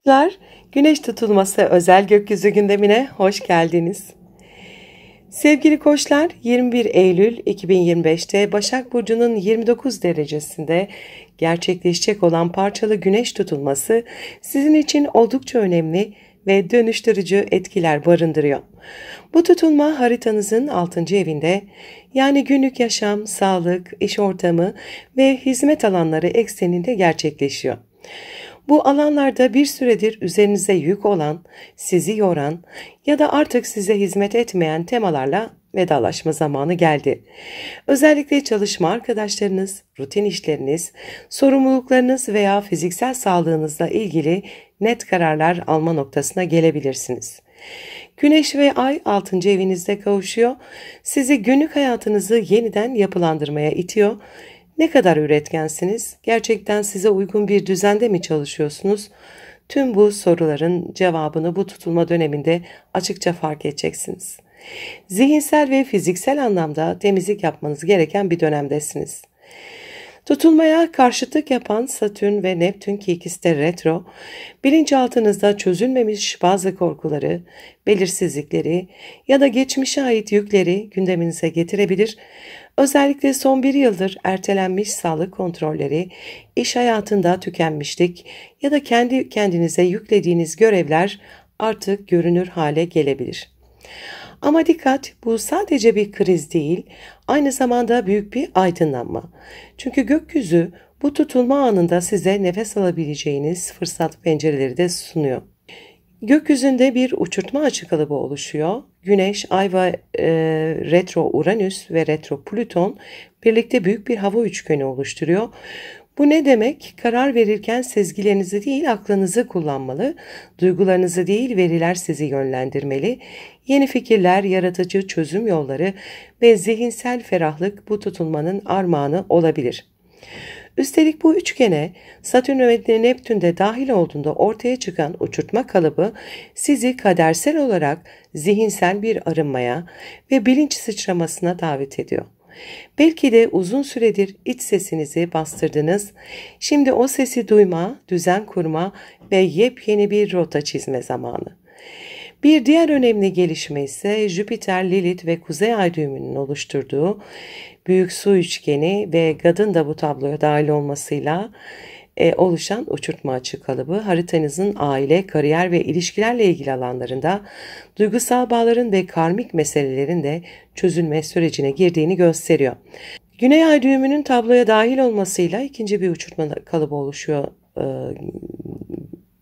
Koçlar, Güneş tutulması özel gökyüzü gündemine hoş geldiniz. Sevgili koçlar, 21 Eylül 2025'te Başak Burcu'nun 29 derecesinde gerçekleşecek olan parçalı güneş tutulması sizin için oldukça önemli ve dönüştürücü etkiler barındırıyor. Bu tutulma haritanızın 6. evinde, yani günlük yaşam, sağlık, iş ortamı ve hizmet alanları ekseninde gerçekleşiyor. Bu alanlarda bir süredir üzerinize yük olan, sizi yoran ya da artık size hizmet etmeyen temalarla vedalaşma zamanı geldi. Özellikle çalışma arkadaşlarınız, rutin işleriniz, sorumluluklarınız veya fiziksel sağlığınızla ilgili net kararlar alma noktasına gelebilirsiniz. Güneş ve Ay 6. evinizde kavuşuyor, sizi günlük hayatınızı yeniden yapılandırmaya itiyor. Ne kadar üretkensiniz? Gerçekten size uygun bir düzende mi çalışıyorsunuz? Tüm bu soruların cevabını bu tutulma döneminde açıkça fark edeceksiniz. Zihinsel ve fiziksel anlamda temizlik yapmanız gereken bir dönemdesiniz. Tutulmaya karşıtlık yapan Satürn ve Neptün, ki ikisi de retro, bilinçaltınızda çözülmemiş bazı korkuları, belirsizlikleri ya da geçmişe ait yükleri gündeminize getirebilir. Özellikle son bir yıldır ertelenmiş sağlık kontrolleri, iş hayatında tükenmişlik ya da kendi kendinize yüklediğiniz görevler artık görünür hale gelebilir. Ama dikkat, bu sadece bir kriz değil, aynı zamanda büyük bir aydınlanma. Çünkü gökyüzü bu tutulma anında size nefes alabileceğiniz fırsat pencereleri de sunuyor. Gökyüzünde bir uçurtma açı kalıbı oluşuyor. Güneş, Ay ve retro Uranüs ve retro Plüton birlikte büyük bir hava üçgeni oluşturuyor. Bu ne demek? Karar verirken sezgilerinizi değil aklınızı kullanmalı, duygularınızı değil veriler sizi yönlendirmeli. Yeni fikirler, yaratıcı çözüm yolları ve zihinsel ferahlık bu tutulmanın armağanı olabilir. Üstelik bu üçgene Satürn ve Neptün de dahil olduğunda ortaya çıkan uçurtma kalıbı sizi kadersel olarak zihinsel bir arınmaya ve bilinç sıçramasına davet ediyor. Belki de uzun süredir iç sesinizi bastırdınız. Şimdi o sesi duyma, düzen kurma ve yepyeni bir rota çizme zamanı. Bir diğer önemli gelişme ise Jüpiter, Lilith ve Kuzey Ay düğümünün oluşturduğu büyük su üçgeni ve Gad'ın da bu tabloya dahil olmasıyla oluşan uçurtma açı kalıbı haritanızın aile, kariyer ve ilişkilerle ilgili alanlarında duygusal bağların ve karmik meselelerin de çözülme sürecine girdiğini gösteriyor. Güney Ay düğümünün tabloya dahil olmasıyla ikinci bir uçurtma kalıbı oluşuyor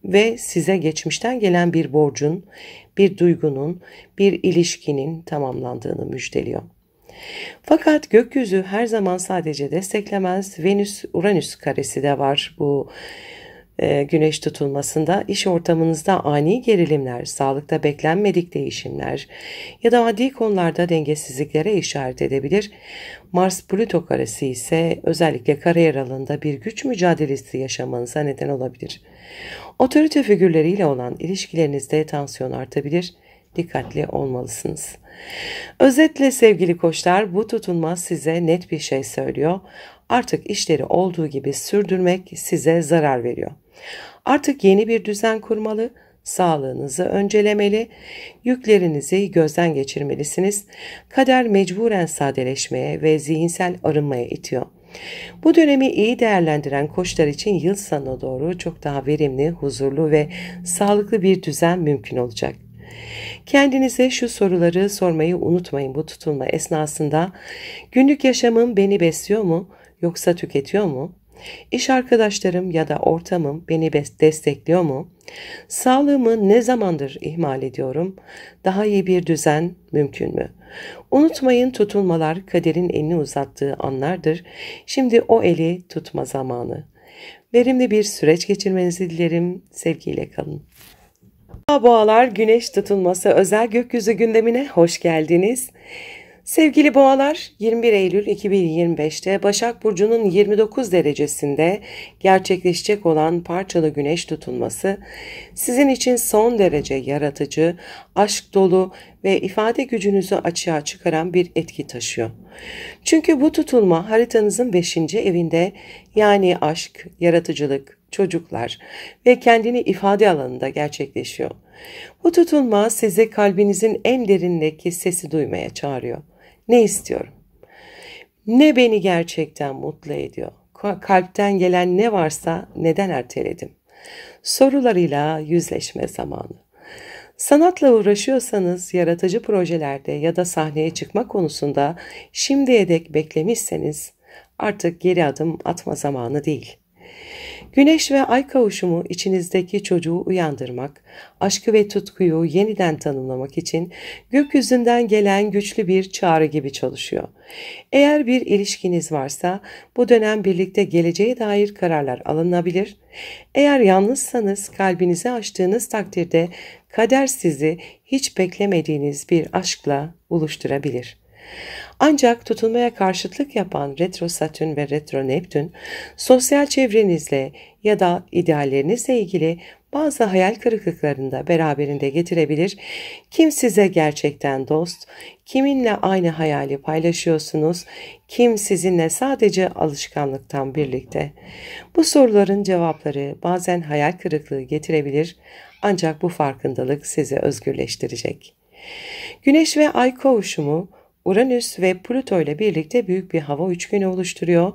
ve size geçmişten gelen bir borcun, bir duygunun, bir ilişkinin tamamlandığını müjdeliyor. Fakat gökyüzü her zaman sadece desteklemez. Venüs-Uranüs karesi de var bu güneş tutulmasında. İş ortamınızda ani gerilimler, sağlıkta beklenmedik değişimler ya da adli konularda dengesizliklere işaret edebilir. Mars-Plüto karesi ise özellikle kariyer alanında bir güç mücadelesi yaşamanıza neden olabilir. Otorite figürleriyle olan ilişkilerinizde tansiyon artabilir. Dikkatli olmalısınız. Özetle sevgili koçlar, bu tutulma size net bir şey söylüyor. Artık işleri olduğu gibi sürdürmek size zarar veriyor. Artık yeni bir düzen kurmalı, sağlığınızı öncelemeli, yüklerinizi gözden geçirmelisiniz. Kader mecburen sadeleşmeye ve zihinsel arınmaya itiyor. Bu dönemi iyi değerlendiren koçlar için yıl sonuna doğru çok daha verimli, huzurlu ve sağlıklı bir düzen mümkün olacak. Kendinize şu soruları sormayı unutmayın bu tutulma esnasında. Günlük yaşamım beni besliyor mu yoksa tüketiyor mu? İş arkadaşlarım ya da ortamım beni destekliyor mu? Sağlığımı ne zamandır ihmal ediyorum? Daha iyi bir düzen mümkün mü? Unutmayın, tutulmalar kaderin elini uzattığı anlardır. Şimdi o eli tutma zamanı. Verimli bir süreç geçirmenizi dilerim. Sevgiyle kalın. Boğalar, güneş tutulması özel gökyüzü gündemine hoş geldiniz. Sevgili boğalar, 21 Eylül 2025'te Başak Burcu'nun 29 derecesinde gerçekleşecek olan parçalı güneş tutulması sizin için son derece yaratıcı, aşk dolu ve ifade gücünüzü açığa çıkaran bir etki taşıyor. Çünkü bu tutulma haritanızın 5. evinde, yani aşk, yaratıcılık, çocuklar ve kendini ifade alanında gerçekleşiyor. Bu tutulma sizi kalbinizin en derinindeki sesi duymaya çağırıyor. Ne istiyorum? Ne beni gerçekten mutlu ediyor? Kalpten gelen ne varsa neden erteledim? Sorularıyla yüzleşme zamanı. Sanatla uğraşıyorsanız, yaratıcı projelerde ya da sahneye çıkma konusunda şimdiye dek beklemişseniz artık geri adım atma zamanı değil. Güneş ve ay kavuşumu içinizdeki çocuğu uyandırmak, aşkı ve tutkuyu yeniden tanımlamak için gökyüzünden gelen güçlü bir çağrı gibi çalışıyor. Eğer bir ilişkiniz varsa bu dönem birlikte geleceğe dair kararlar alınabilir. Eğer yalnızsanız kalbinizi açtığınız takdirde kader sizi hiç beklemediğiniz bir aşkla buluşturabilir. Ancak tutulmaya karşıtlık yapan retro Satürn ve retro Neptün, sosyal çevrenizle ya da ideallerinizle ilgili bazı hayal kırıklıklarını da beraberinde getirebilir. Kim size gerçekten dost, kiminle aynı hayali paylaşıyorsunuz, kim sizinle sadece alışkanlıktan birlikte? Bu soruların cevapları bazen hayal kırıklığı getirebilir, ancak bu farkındalık sizi özgürleştirecek. Güneş ve ay kavuşumu, Uranüs ve Plüto ile birlikte büyük bir hava üçgeni oluşturuyor.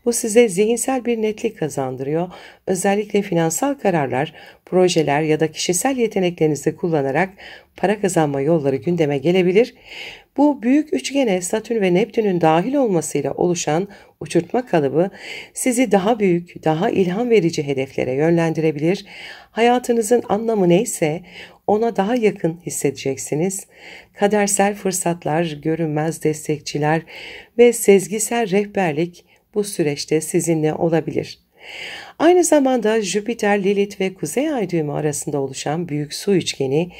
Bu size zihinsel bir netlik kazandırıyor. Özellikle finansal kararlar, projeler ya da kişisel yeteneklerinizi kullanarak para kazanma yolları gündeme gelebilir. Bu büyük üçgene Satürn ve Neptün'ün dahil olmasıyla oluşan uçurtma kalıbı sizi daha büyük, daha ilham verici hedeflere yönlendirebilir. Hayatınızın anlamı neyse ona daha yakın hissedeceksiniz. Kadersel fırsatlar, görünmez destekçiler ve sezgisel rehberlik bu süreçte sizinle olabilir. Aynı zamanda Jüpiter, Lilith ve Kuzey Ay düğümü arasında oluşan büyük su üçgeni,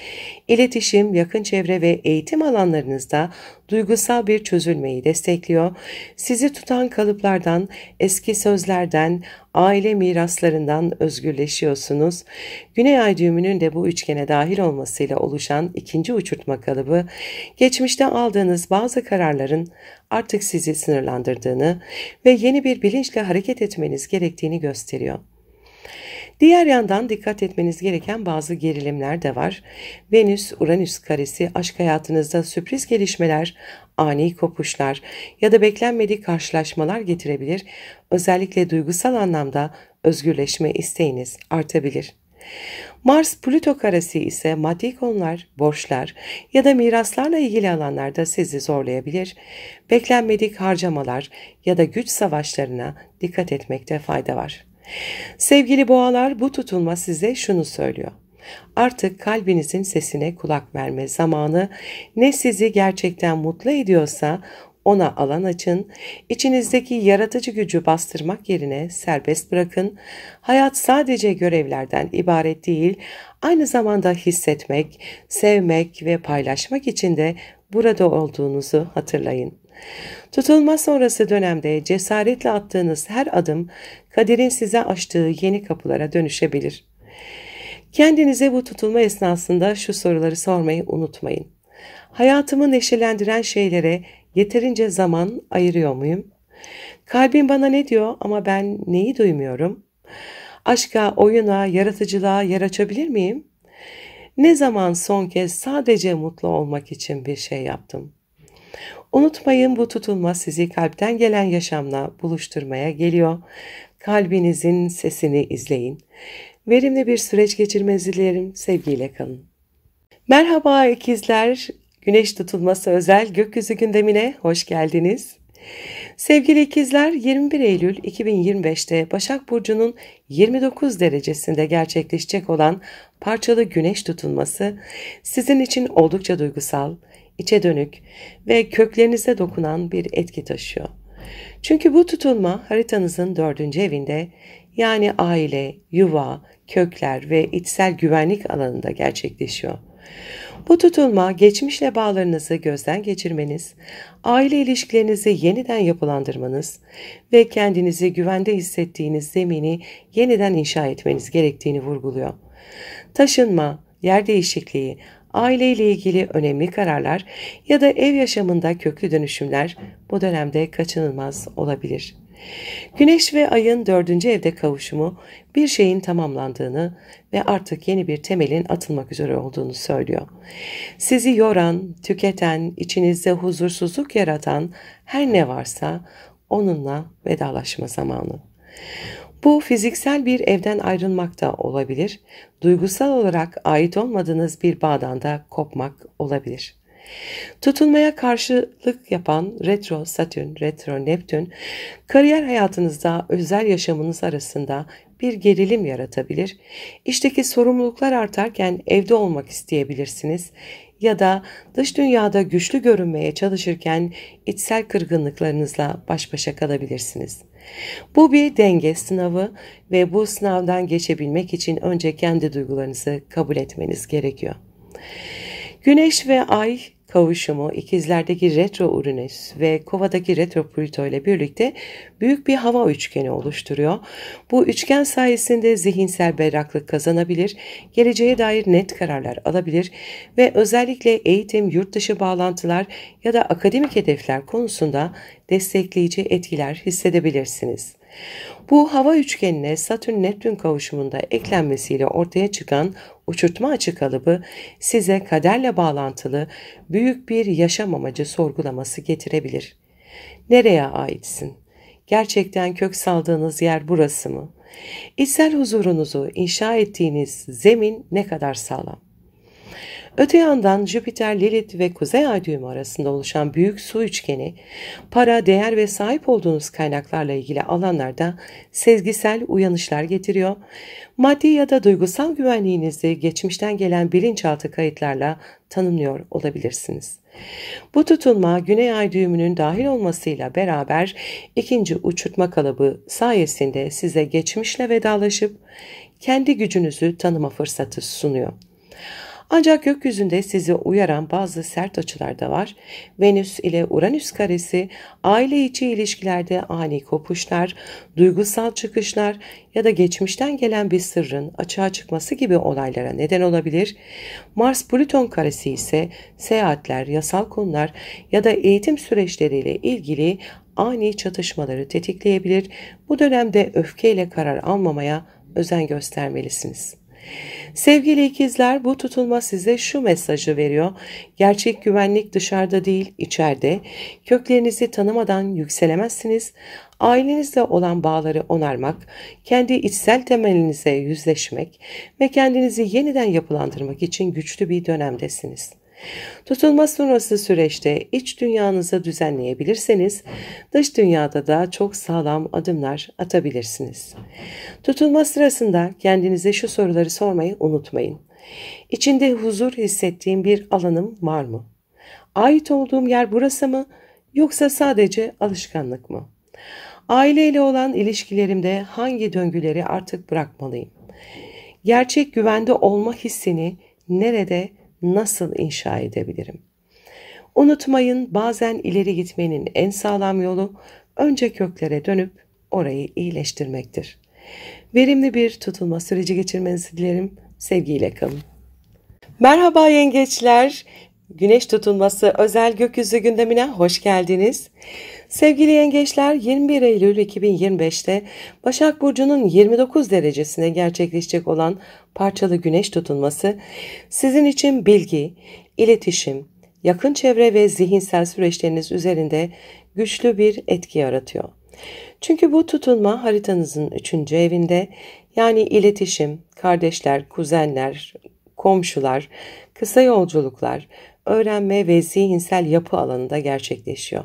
iletişim, yakın çevre ve eğitim alanlarınızda duygusal bir çözülmeyi destekliyor. Sizi tutan kalıplardan, eski sözlerden, aile miraslarından özgürleşiyorsunuz. Güney Ay düğümünün de bu üçgene dahil olmasıyla oluşan ikinci uçurtma kalıbı, geçmişte aldığınız bazı kararların artık sizi sınırlandırdığını ve yeni bir bilinçle hareket etmeniz gerektiğini gösteriyor. Diğer yandan dikkat etmeniz gereken bazı gerilimler de var. Venüs-Uranüs karesi aşk hayatınızda sürpriz gelişmeler, ani kopuşlar ya da beklenmedik karşılaşmalar getirebilir. Özellikle duygusal anlamda özgürleşme isteğiniz artabilir. Mars-Plüto karesi ise maddi konular, borçlar ya da miraslarla ilgili alanlarda sizi zorlayabilir. Beklenmedik harcamalar ya da güç savaşlarına dikkat etmekte fayda var. Sevgili boğalar, bu tutulma size şunu söylüyor. Artık kalbinizin sesine kulak verme zamanı. Ne sizi gerçekten mutlu ediyorsa ona alan açın. İçinizdeki yaratıcı gücü bastırmak yerine serbest bırakın. Hayat sadece görevlerden ibaret değil, aynı zamanda hissetmek, sevmek ve paylaşmak için de burada olduğunuzu hatırlayın. Tutulma sonrası dönemde cesaretle attığınız her adım kaderin size açtığı yeni kapılara dönüşebilir. Kendinize bu tutulma esnasında şu soruları sormayı unutmayın. Hayatımı neşelendiren şeylere yeterince zaman ayırıyor muyum? Kalbim bana ne diyor ama ben neyi duymuyorum? Aşka, oyuna, yaratıcılığa yer açabilir miyim? Ne zaman son kez sadece mutlu olmak için bir şey yaptım? Unutmayın, bu tutulma sizi kalpten gelen yaşamla buluşturmaya geliyor. Kalbinizin sesini izleyin. Verimli bir süreç geçirmenizi dilerim. Sevgiyle kalın. Merhaba ikizler. Güneş tutulması özel gökyüzü gündemine hoş geldiniz. Sevgili ikizler, 21 Eylül 2025'te Başak Burcu'nun 29 derecesinde gerçekleşecek olan parçalı güneş tutulması sizin için oldukça duygusal, içe dönük ve köklerinize dokunan bir etki taşıyor. Çünkü bu tutulma haritanızın 4. evinde, yani aile, yuva, kökler ve içsel güvenlik alanında gerçekleşiyor. Bu tutulma geçmişle bağlarınızı gözden geçirmeniz, aile ilişkilerinizi yeniden yapılandırmanız ve kendinizi güvende hissettiğiniz zemini yeniden inşa etmeniz gerektiğini vurguluyor. Taşınma, yer değişikliği, aileyle ilgili önemli kararlar ya da ev yaşamında köklü dönüşümler bu dönemde kaçınılmaz olabilir. Güneş ve ayın 4. evde kavuşumu bir şeyin tamamlandığını ve artık yeni bir temelin atılmak üzere olduğunu söylüyor. Sizi yoran, tüketen, içinizde huzursuzluk yaratan her ne varsa onunla vedalaşma zamanı. Bu fiziksel bir evden ayrılmak da olabilir, duygusal olarak ait olmadığınız bir bağdan da kopmak olabilir. Tutulmaya karşılık yapan retro Satürn, retro Neptün, kariyer hayatınızda özel yaşamınız arasında bir gerilim yaratabilir. İşteki sorumluluklar artarken evde olmak isteyebilirsiniz ya da dış dünyada güçlü görünmeye çalışırken içsel kırgınlıklarınızla baş başa kalabilirsiniz. Bu bir denge sınavı ve bu sınavdan geçebilmek için önce kendi duygularınızı kabul etmeniz gerekiyor. Güneş ve Ay kavuşumu ikizlerdeki retro Uranüs ve Kova'daki retro Plüto ile birlikte büyük bir hava üçgeni oluşturuyor. Bu üçgen sayesinde zihinsel berraklık kazanabilir, geleceğe dair net kararlar alabilir ve özellikle eğitim, yurt dışı bağlantılar ya da akademik hedefler konusunda destekleyici etkiler hissedebilirsiniz. Bu hava üçgenine Satürn-Neptün kavuşumunda eklenmesiyle ortaya çıkan uçurtma açı kalıbı size kaderle bağlantılı büyük bir yaşam amacı sorgulaması getirebilir. Nereye aitsin? Gerçekten kök saldığınız yer burası mı? İçsel huzurunuzu inşa ettiğiniz zemin ne kadar sağlam? Öte yandan Jüpiter, Lilith ve Kuzey Ay düğümü arasında oluşan büyük su üçgeni, para, değer ve sahip olduğunuz kaynaklarla ilgili alanlarda sezgisel uyanışlar getiriyor. Maddi ya da duygusal güvenliğinizi geçmişten gelen bilinçaltı kayıtlarla tanımlıyor olabilirsiniz. Bu tutulma Güney Ay düğümünün dahil olmasıyla beraber ikinci uçurtma kalıbı sayesinde size geçmişle vedalaşıp kendi gücünüzü tanıma fırsatı sunuyor. Ancak gökyüzünde sizi uyaran bazı sert açılar da var. Venüs ile Uranüs karesi aile içi ilişkilerde ani kopuşlar, duygusal çıkışlar ya da geçmişten gelen bir sırrın açığa çıkması gibi olaylara neden olabilir. Mars-Plüton karesi ise seyahatler, yasal konular ya da eğitim süreçleriyle ilgili ani çatışmaları tetikleyebilir. Bu dönemde öfkeyle karar almamaya özen göstermelisiniz. Sevgili ikizler, bu tutulma size şu mesajı veriyor. Gerçek güvenlik dışarıda değil, içeride. Köklerinizi tanımadan yükselemezsiniz. Ailenizle olan bağları onarmak, kendi içsel temelinize yüzleşmek ve kendinizi yeniden yapılandırmak için güçlü bir dönemdesiniz. Tutulma sonrası süreçte iç dünyanızı düzenleyebilirseniz, dış dünyada da çok sağlam adımlar atabilirsiniz. Tutulma sırasında kendinize şu soruları sormayı unutmayın. İçinde huzur hissettiğim bir alanım var mı? Ait olduğum yer burası mı? Yoksa sadece alışkanlık mı? Aileyle olan ilişkilerimde hangi döngüleri artık bırakmalıyım? Gerçek güvende olma hissini nerede, nasıl inşa edebilirim? Unutmayın, bazen ileri gitmenin en sağlam yolu önce köklere dönüp orayı iyileştirmektir. Verimli bir tutulma süreci geçirmenizi dilerim. Sevgiyle kalın. Merhaba yengeçler. Güneş tutulması özel gökyüzü gündemine hoş geldiniz. Sevgili yengeçler, 21 Eylül 2025'te Başak Burcu'nun 29 derecesine gerçekleşecek olan parçalı güneş tutulması sizin için bilgi, iletişim, yakın çevre ve zihinsel süreçleriniz üzerinde güçlü bir etki yaratıyor. Çünkü bu tutulma haritanızın 3. evinde, yani iletişim, kardeşler, kuzenler, komşular, kısa yolculuklar, öğrenme ve zihinsel yapı alanında gerçekleşiyor.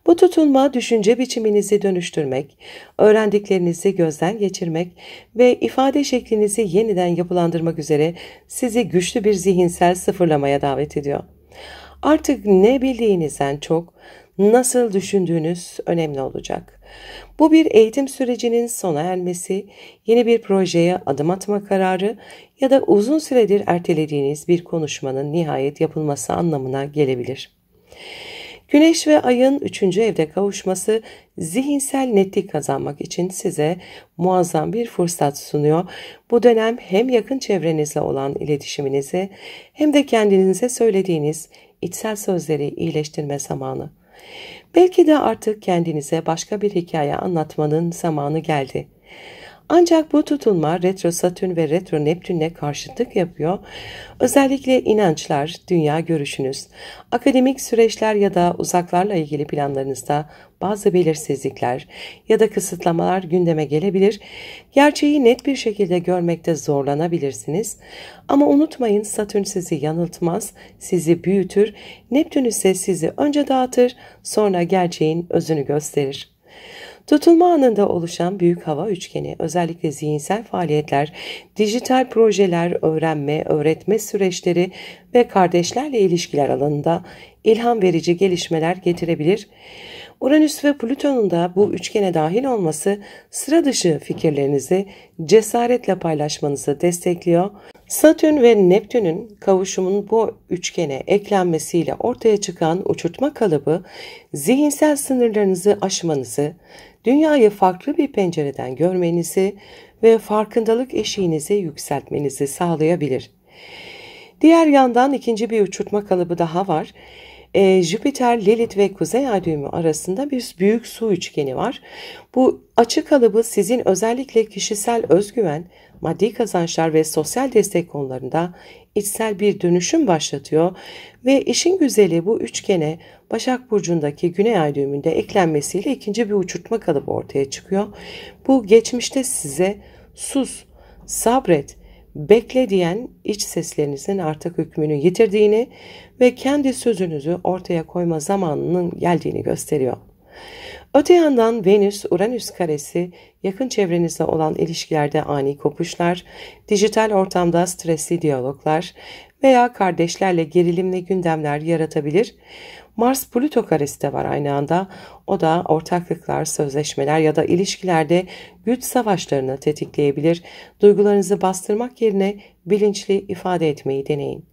Bu tutulma düşünce biçiminizi dönüştürmek, öğrendiklerinizi gözden geçirmek ve ifade şeklinizi yeniden yapılandırmak üzere sizi güçlü bir zihinsel sıfırlamaya davet ediyor. Artık ne bildiğinizden çok nasıl düşündüğünüz önemli olacak. Bu bir eğitim sürecinin sona ermesi, yeni bir projeye adım atma kararı ya da uzun süredir ertelediğiniz bir konuşmanın nihayet yapılması anlamına gelebilir. Güneş ve Ay'ın 3. evde kavuşması zihinsel netlik kazanmak için size muazzam bir fırsat sunuyor. Bu dönem hem yakın çevrenizle olan iletişiminizi hem de kendinize söylediğiniz içsel sözleri iyileştirme zamanı. Belki de artık kendinize başka bir hikaye anlatmanın zamanı geldi. Ancak bu tutulma retro Satürn ve retro Neptün'le karşıtlık yapıyor. Özellikle inançlar, dünya görüşünüz, akademik süreçler ya da uzaklarla ilgili planlarınızda bazı belirsizlikler ya da kısıtlamalar gündeme gelebilir. Gerçeği net bir şekilde görmekte zorlanabilirsiniz. Ama unutmayın, Satürn sizi yanıltmaz, sizi büyütür. Neptün ise sizi önce dağıtır, sonra gerçeğin özünü gösterir. Tutulma anında oluşan büyük hava üçgeni, özellikle zihinsel faaliyetler, dijital projeler, öğrenme, öğretme süreçleri ve kardeşlerle ilişkiler alanında ilham verici gelişmeler getirebilir. Uranüs ve Plüton'un da bu üçgene dahil olması sıra dışı fikirlerinizi cesaretle paylaşmanızı destekliyor. Satürn ve Neptün'ün kavuşumunun bu üçgene eklenmesiyle ortaya çıkan uçurtma kalıbı, zihinsel sınırlarınızı aşmanızı, dünyayı farklı bir pencereden görmenizi ve farkındalık eşiğinizi yükseltmenizi sağlayabilir. Diğer yandan ikinci bir uçurtma kalıbı daha var. Jüpiter, Lilith ve Kuzey Ay düğümü arasında bir büyük su üçgeni var. Bu açı kalıbı sizin özellikle kişisel özgüven, maddi kazançlar ve sosyal destek konularında içsel bir dönüşüm başlatıyor ve işin güzeli bu üçgene Başak Burcu'ndaki Güney Ay düğümünde eklenmesiyle ikinci bir uçurtma kalıbı ortaya çıkıyor. Bu geçmişte size sus, sabret, bekle diyen iç seslerinizin artık hükmünü yitirdiğini ve kendi sözünüzü ortaya koyma zamanının geldiğini gösteriyor. Öte yandan Venüs-Uranüs karesi yakın çevrenizde olan ilişkilerde ani kopuşlar, dijital ortamda stresli diyaloglar veya kardeşlerle gerilimli gündemler yaratabilir. Mars-Plüto karesi de var aynı anda. O da ortaklıklar, sözleşmeler ya da ilişkilerde güç savaşlarını tetikleyebilir. Duygularınızı bastırmak yerine bilinçli ifade etmeyi deneyin.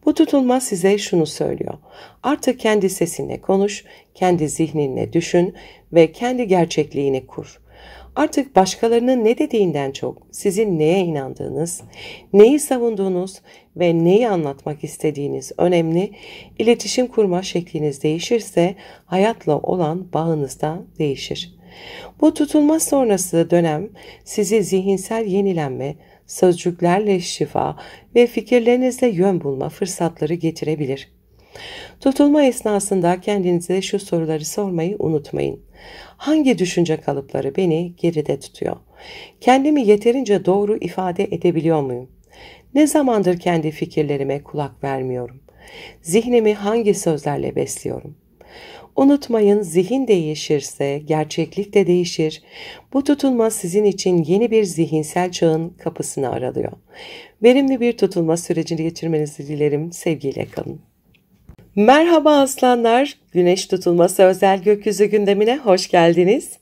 Bu tutulma size şunu söylüyor: artık kendi sesinle konuş, kendi zihninle düşün ve kendi gerçekliğini kur. Artık başkalarının ne dediğinden çok sizin neye inandığınız, neyi savunduğunuz ve neyi anlatmak istediğiniz önemli. İletişim kurma şekliniz değişirse hayatla olan bağınız da değişir. Bu tutulma sonrası dönem sizi zihinsel yenilenme, sözcüklerle şifa ve fikirlerinizle yön bulma fırsatları getirebilir. Tutulma esnasında kendinize şu soruları sormayı unutmayın. Hangi düşünce kalıpları beni geride tutuyor? Kendimi yeterince doğru ifade edebiliyor muyum? Ne zamandır kendi fikirlerime kulak vermiyorum? Zihnimi hangi sözlerle besliyorum? Unutmayın, zihin değişirse gerçeklik de değişir. Bu tutulma sizin için yeni bir zihinsel çağın kapısını aralıyor. Verimli bir tutulma sürecini geçirmenizi dilerim. Sevgiyle kalın. Merhaba aslanlar, Güneş tutulması özel gökyüzü gündemine hoş geldiniz.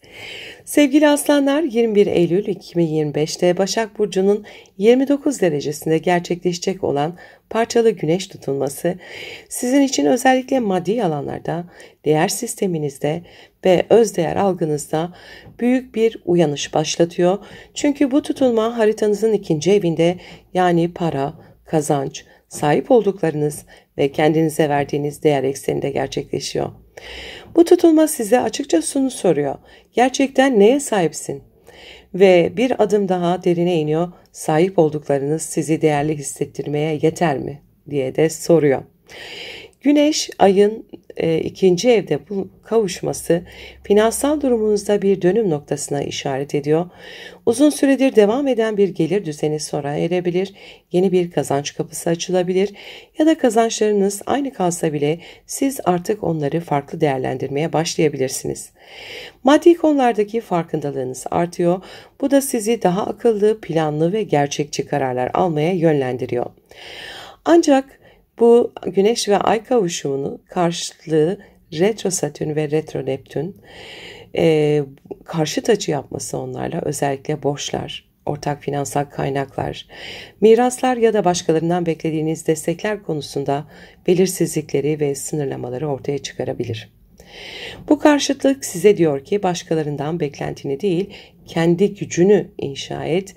Sevgili aslanlar, 21 Eylül 2025'te Başak Burcu'nun 29 derecesinde gerçekleşecek olan parçalı güneş tutulması sizin için özellikle maddi alanlarda, değer sisteminizde ve özdeğer algınızda büyük bir uyanış başlatıyor. Çünkü bu tutulma haritanızın ikinci evinde, yani para, kazanç, sahip olduklarınız ve kendinize verdiğiniz değer ekseninde gerçekleşiyor. Bu tutulma size açıkça şunu soruyor: gerçekten neye sahipsin? Ve bir adım daha derine iniyor: sahip olduklarınız sizi değerli hissettirmeye yeter mi diye de soruyor. Güneş, ayın ikinci evde bu kavuşması finansal durumunuzda bir dönüm noktasına işaret ediyor. Uzun süredir devam eden bir gelir düzeni sona erebilir, yeni bir kazanç kapısı açılabilir ya da kazançlarınız aynı kalsa bile siz artık onları farklı değerlendirmeye başlayabilirsiniz. Maddi konulardaki farkındalığınız artıyor. Bu da sizi daha akıllı, planlı ve gerçekçi kararlar almaya yönlendiriyor. Ancak bu Güneş ve Ay kavuşumunu karşıtlığı retro Satürn ve retro Neptün karşıt açı yapması onlarla özellikle borçlar, ortak finansal kaynaklar, miraslar ya da başkalarından beklediğiniz destekler konusunda belirsizlikleri ve sınırlamaları ortaya çıkarabilir. Bu karşıtlık size diyor ki başkalarından beklentini değil, kendi gücünü inşa et.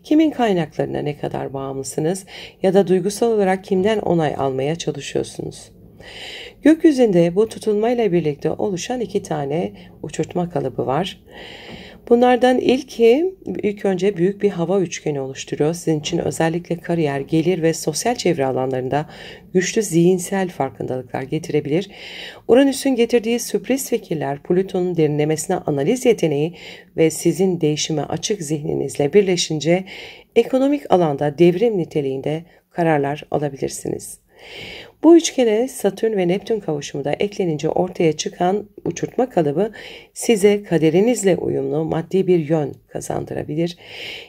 Kimin kaynaklarına ne kadar bağımlısınız ya da duygusal olarak kimden onay almaya çalışıyorsunuz? Gökyüzünde bu tutulmayla birlikte oluşan iki tane uçurtma kalıbı var. Bunlardan ilk önce büyük bir hava üçgeni oluşturuyor. Sizin için özellikle kariyer, gelir ve sosyal çevre alanlarında güçlü zihinsel farkındalıklar getirebilir. Uranüs'ün getirdiği sürpriz fikirler, Plüton'un derinlemesine analiz yeteneği ve sizin değişime açık zihninizle birleşince ekonomik alanda devrim niteliğinde kararlar alabilirsiniz. Bu üçgene Satürn ve Neptün kavuşumu da eklenince ortaya çıkan uçurtma kalıbı size kaderinizle uyumlu maddi bir yön kazandırabilir.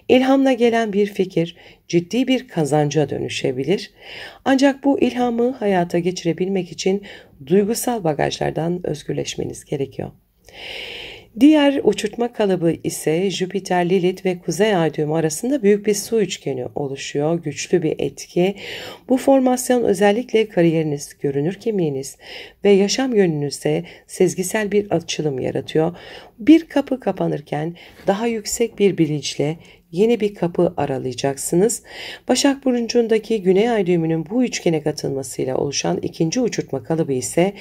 İlhamla gelen bir fikir ciddi bir kazanca dönüşebilir. Ancak bu ilhamı hayata geçirebilmek için duygusal bagajlardan özgürleşmeniz gerekiyor. Diğer uçurtma kalıbı ise Jüpiter, Lilith ve Kuzey Ay düğümü arasında büyük bir su üçgeni oluşuyor. Güçlü bir etki. Bu formasyon özellikle kariyeriniz, görünür kimliğiniz ve yaşam yönünüzde sezgisel bir açılım yaratıyor. Bir kapı kapanırken daha yüksek bir bilinçle yeni bir kapı aralayacaksınız. Başak Burcu'ndaki Güney Ay düğümünün bu üçgene katılmasıyla oluşan ikinci uçurtma kalıbı ise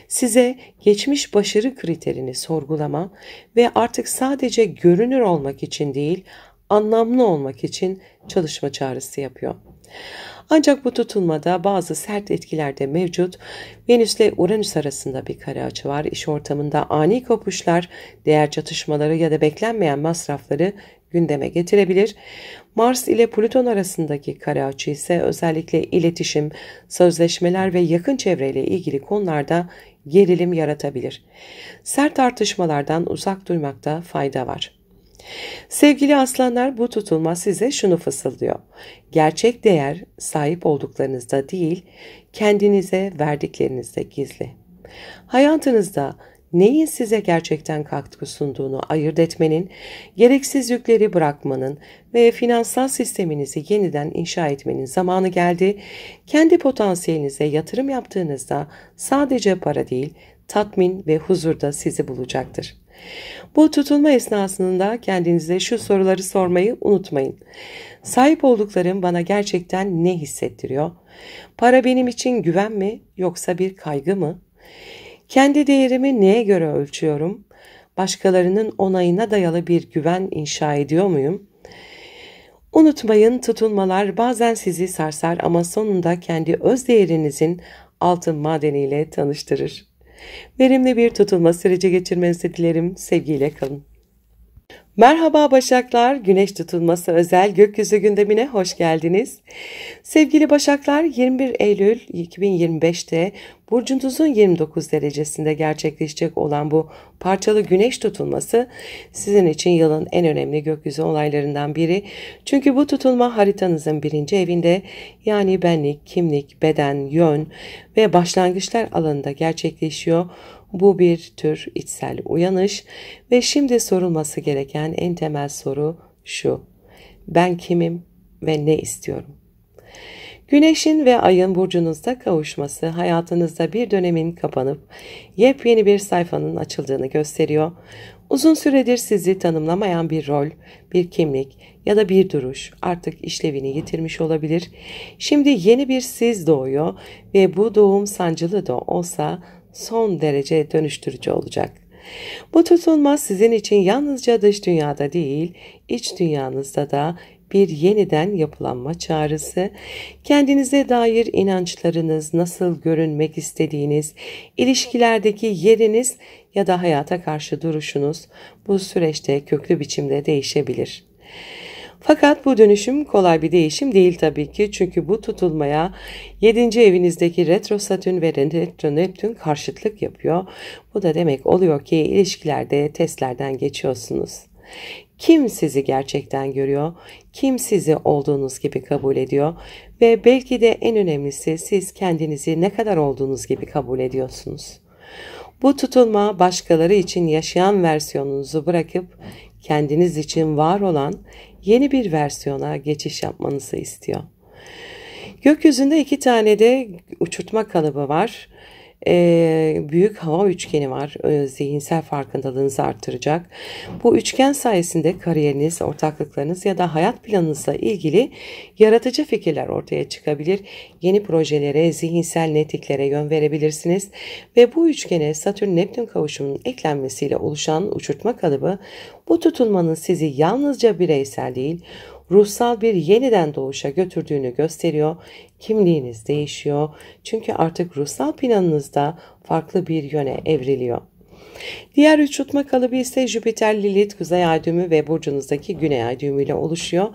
size geçmiş başarı kriterini sorgulama ve artık sadece görünür olmak için değil, anlamlı olmak için çalışma çağrısı yapıyor. Ancak bu tutulmada bazı sert etkiler de mevcut. Venüs ile Uranüs arasında bir kare açı var. İş ortamında ani kopuşlar, değer çatışmaları ya da beklenmeyen masrafları gündeme getirebilir. Mars ile Plüton arasındaki kare açı ise özellikle iletişim, sözleşmeler ve yakın çevreyle ilgili konularda gerilim yaratabilir. Sert tartışmalardan uzak durmakta fayda var. Sevgili aslanlar, bu tutulma size şunu fısıldıyor. Gerçek değer sahip olduklarınızda değil, kendinize verdiklerinizde gizli. Hayatınızda neyin size gerçekten katkı sunduğunu ayırt etmenin, gereksiz yükleri bırakmanın ve finansal sisteminizi yeniden inşa etmenin zamanı geldi. Kendi potansiyelinize yatırım yaptığınızda sadece para değil, tatmin ve huzur da sizi bulacaktır. Bu tutulma esnasında kendinize şu soruları sormayı unutmayın. Sahip olduklarım bana gerçekten ne hissettiriyor? Para benim için güven mi yoksa bir kaygı mı? Kendi değerimi neye göre ölçüyorum? Başkalarının onayına dayalı bir güven inşa ediyor muyum? Unutmayın, tutulmalar bazen sizi sarsar ama sonunda kendi öz değerinizin altın madeniyle tanıştırır. Verimli bir tutulma süreci geçirmenizi dilerim. Sevgiyle kalın. Merhaba Başaklar, Güneş tutulması özel gökyüzü gündemine hoş geldiniz. Sevgili Başaklar, 21 Eylül 2025'te burcunuzun 29 derecesinde gerçekleşecek olan bu parçalı güneş tutulması sizin için yılın en önemli gökyüzü olaylarından biri. Çünkü bu tutulma haritanızın birinci evinde, yani benlik, kimlik, beden, yön ve başlangıçlar alanında gerçekleşiyor. Bu bir tür içsel uyanış ve şimdi sorulması gereken en temel soru şu: ben kimim ve ne istiyorum? Güneşin ve ayın burcunuzda kavuşması hayatınızda bir dönemin kapanıp yepyeni bir sayfanın açıldığını gösteriyor. Uzun süredir sizi tanımlamayan bir rol, bir kimlik ya da bir duruş artık işlevini yitirmiş olabilir. Şimdi yeni bir siz doğuyor ve bu doğum sancılı da olsa son derece dönüştürücü olacak. Bu tutulma sizin için yalnızca dış dünyada değil, iç dünyanızda da bir yeniden yapılanma çağrısı. Kendinize dair inançlarınız, nasıl görünmek istediğiniz, ilişkilerdeki yeriniz ya da hayata karşı duruşunuz bu süreçte köklü biçimde değişebilir. Fakat bu dönüşüm kolay bir değişim değil tabii ki. Çünkü bu tutulmaya 7. evinizdeki retro Satürn ve retro Neptün karşıtlık yapıyor. Bu da demek oluyor ki ilişkilerde testlerden geçiyorsunuz. Kim sizi gerçekten görüyor? Kim sizi olduğunuz gibi kabul ediyor? Ve belki de en önemlisi, siz kendinizi ne kadar olduğunuz gibi kabul ediyorsunuz? Bu tutulma başkaları için yaşayan versiyonunuzu bırakıp kendiniz için var olan yeni bir versiyona geçiş yapmanızı istiyor. Gökyüzünde 2 tane de uçurtma kalıbı var. büyük hava üçgeni var. Zihinsel farkındalığınızı artıracak. Bu üçgen sayesinde kariyeriniz, ortaklıklarınız ya da hayat planınızla ilgili yaratıcı fikirler ortaya çıkabilir. Yeni projelere, zihinsel netliklere yön verebilirsiniz. Ve bu üçgene Satürn-Neptün kavuşumunun eklenmesiyle oluşan uçurtma kalıbı bu tutulmanın sizi yalnızca bireysel değil, ruhsal bir yeniden doğuşa götürdüğünü gösteriyor. Kimliğiniz değişiyor. Çünkü artık ruhsal planınızda farklı bir yöne evriliyor. Diğer üç tutma kalıbı ise Jüpiter, Lilith, Kuzey Ay düğümü ve burcunuzdaki Güney Ay düğümü ile oluşuyor.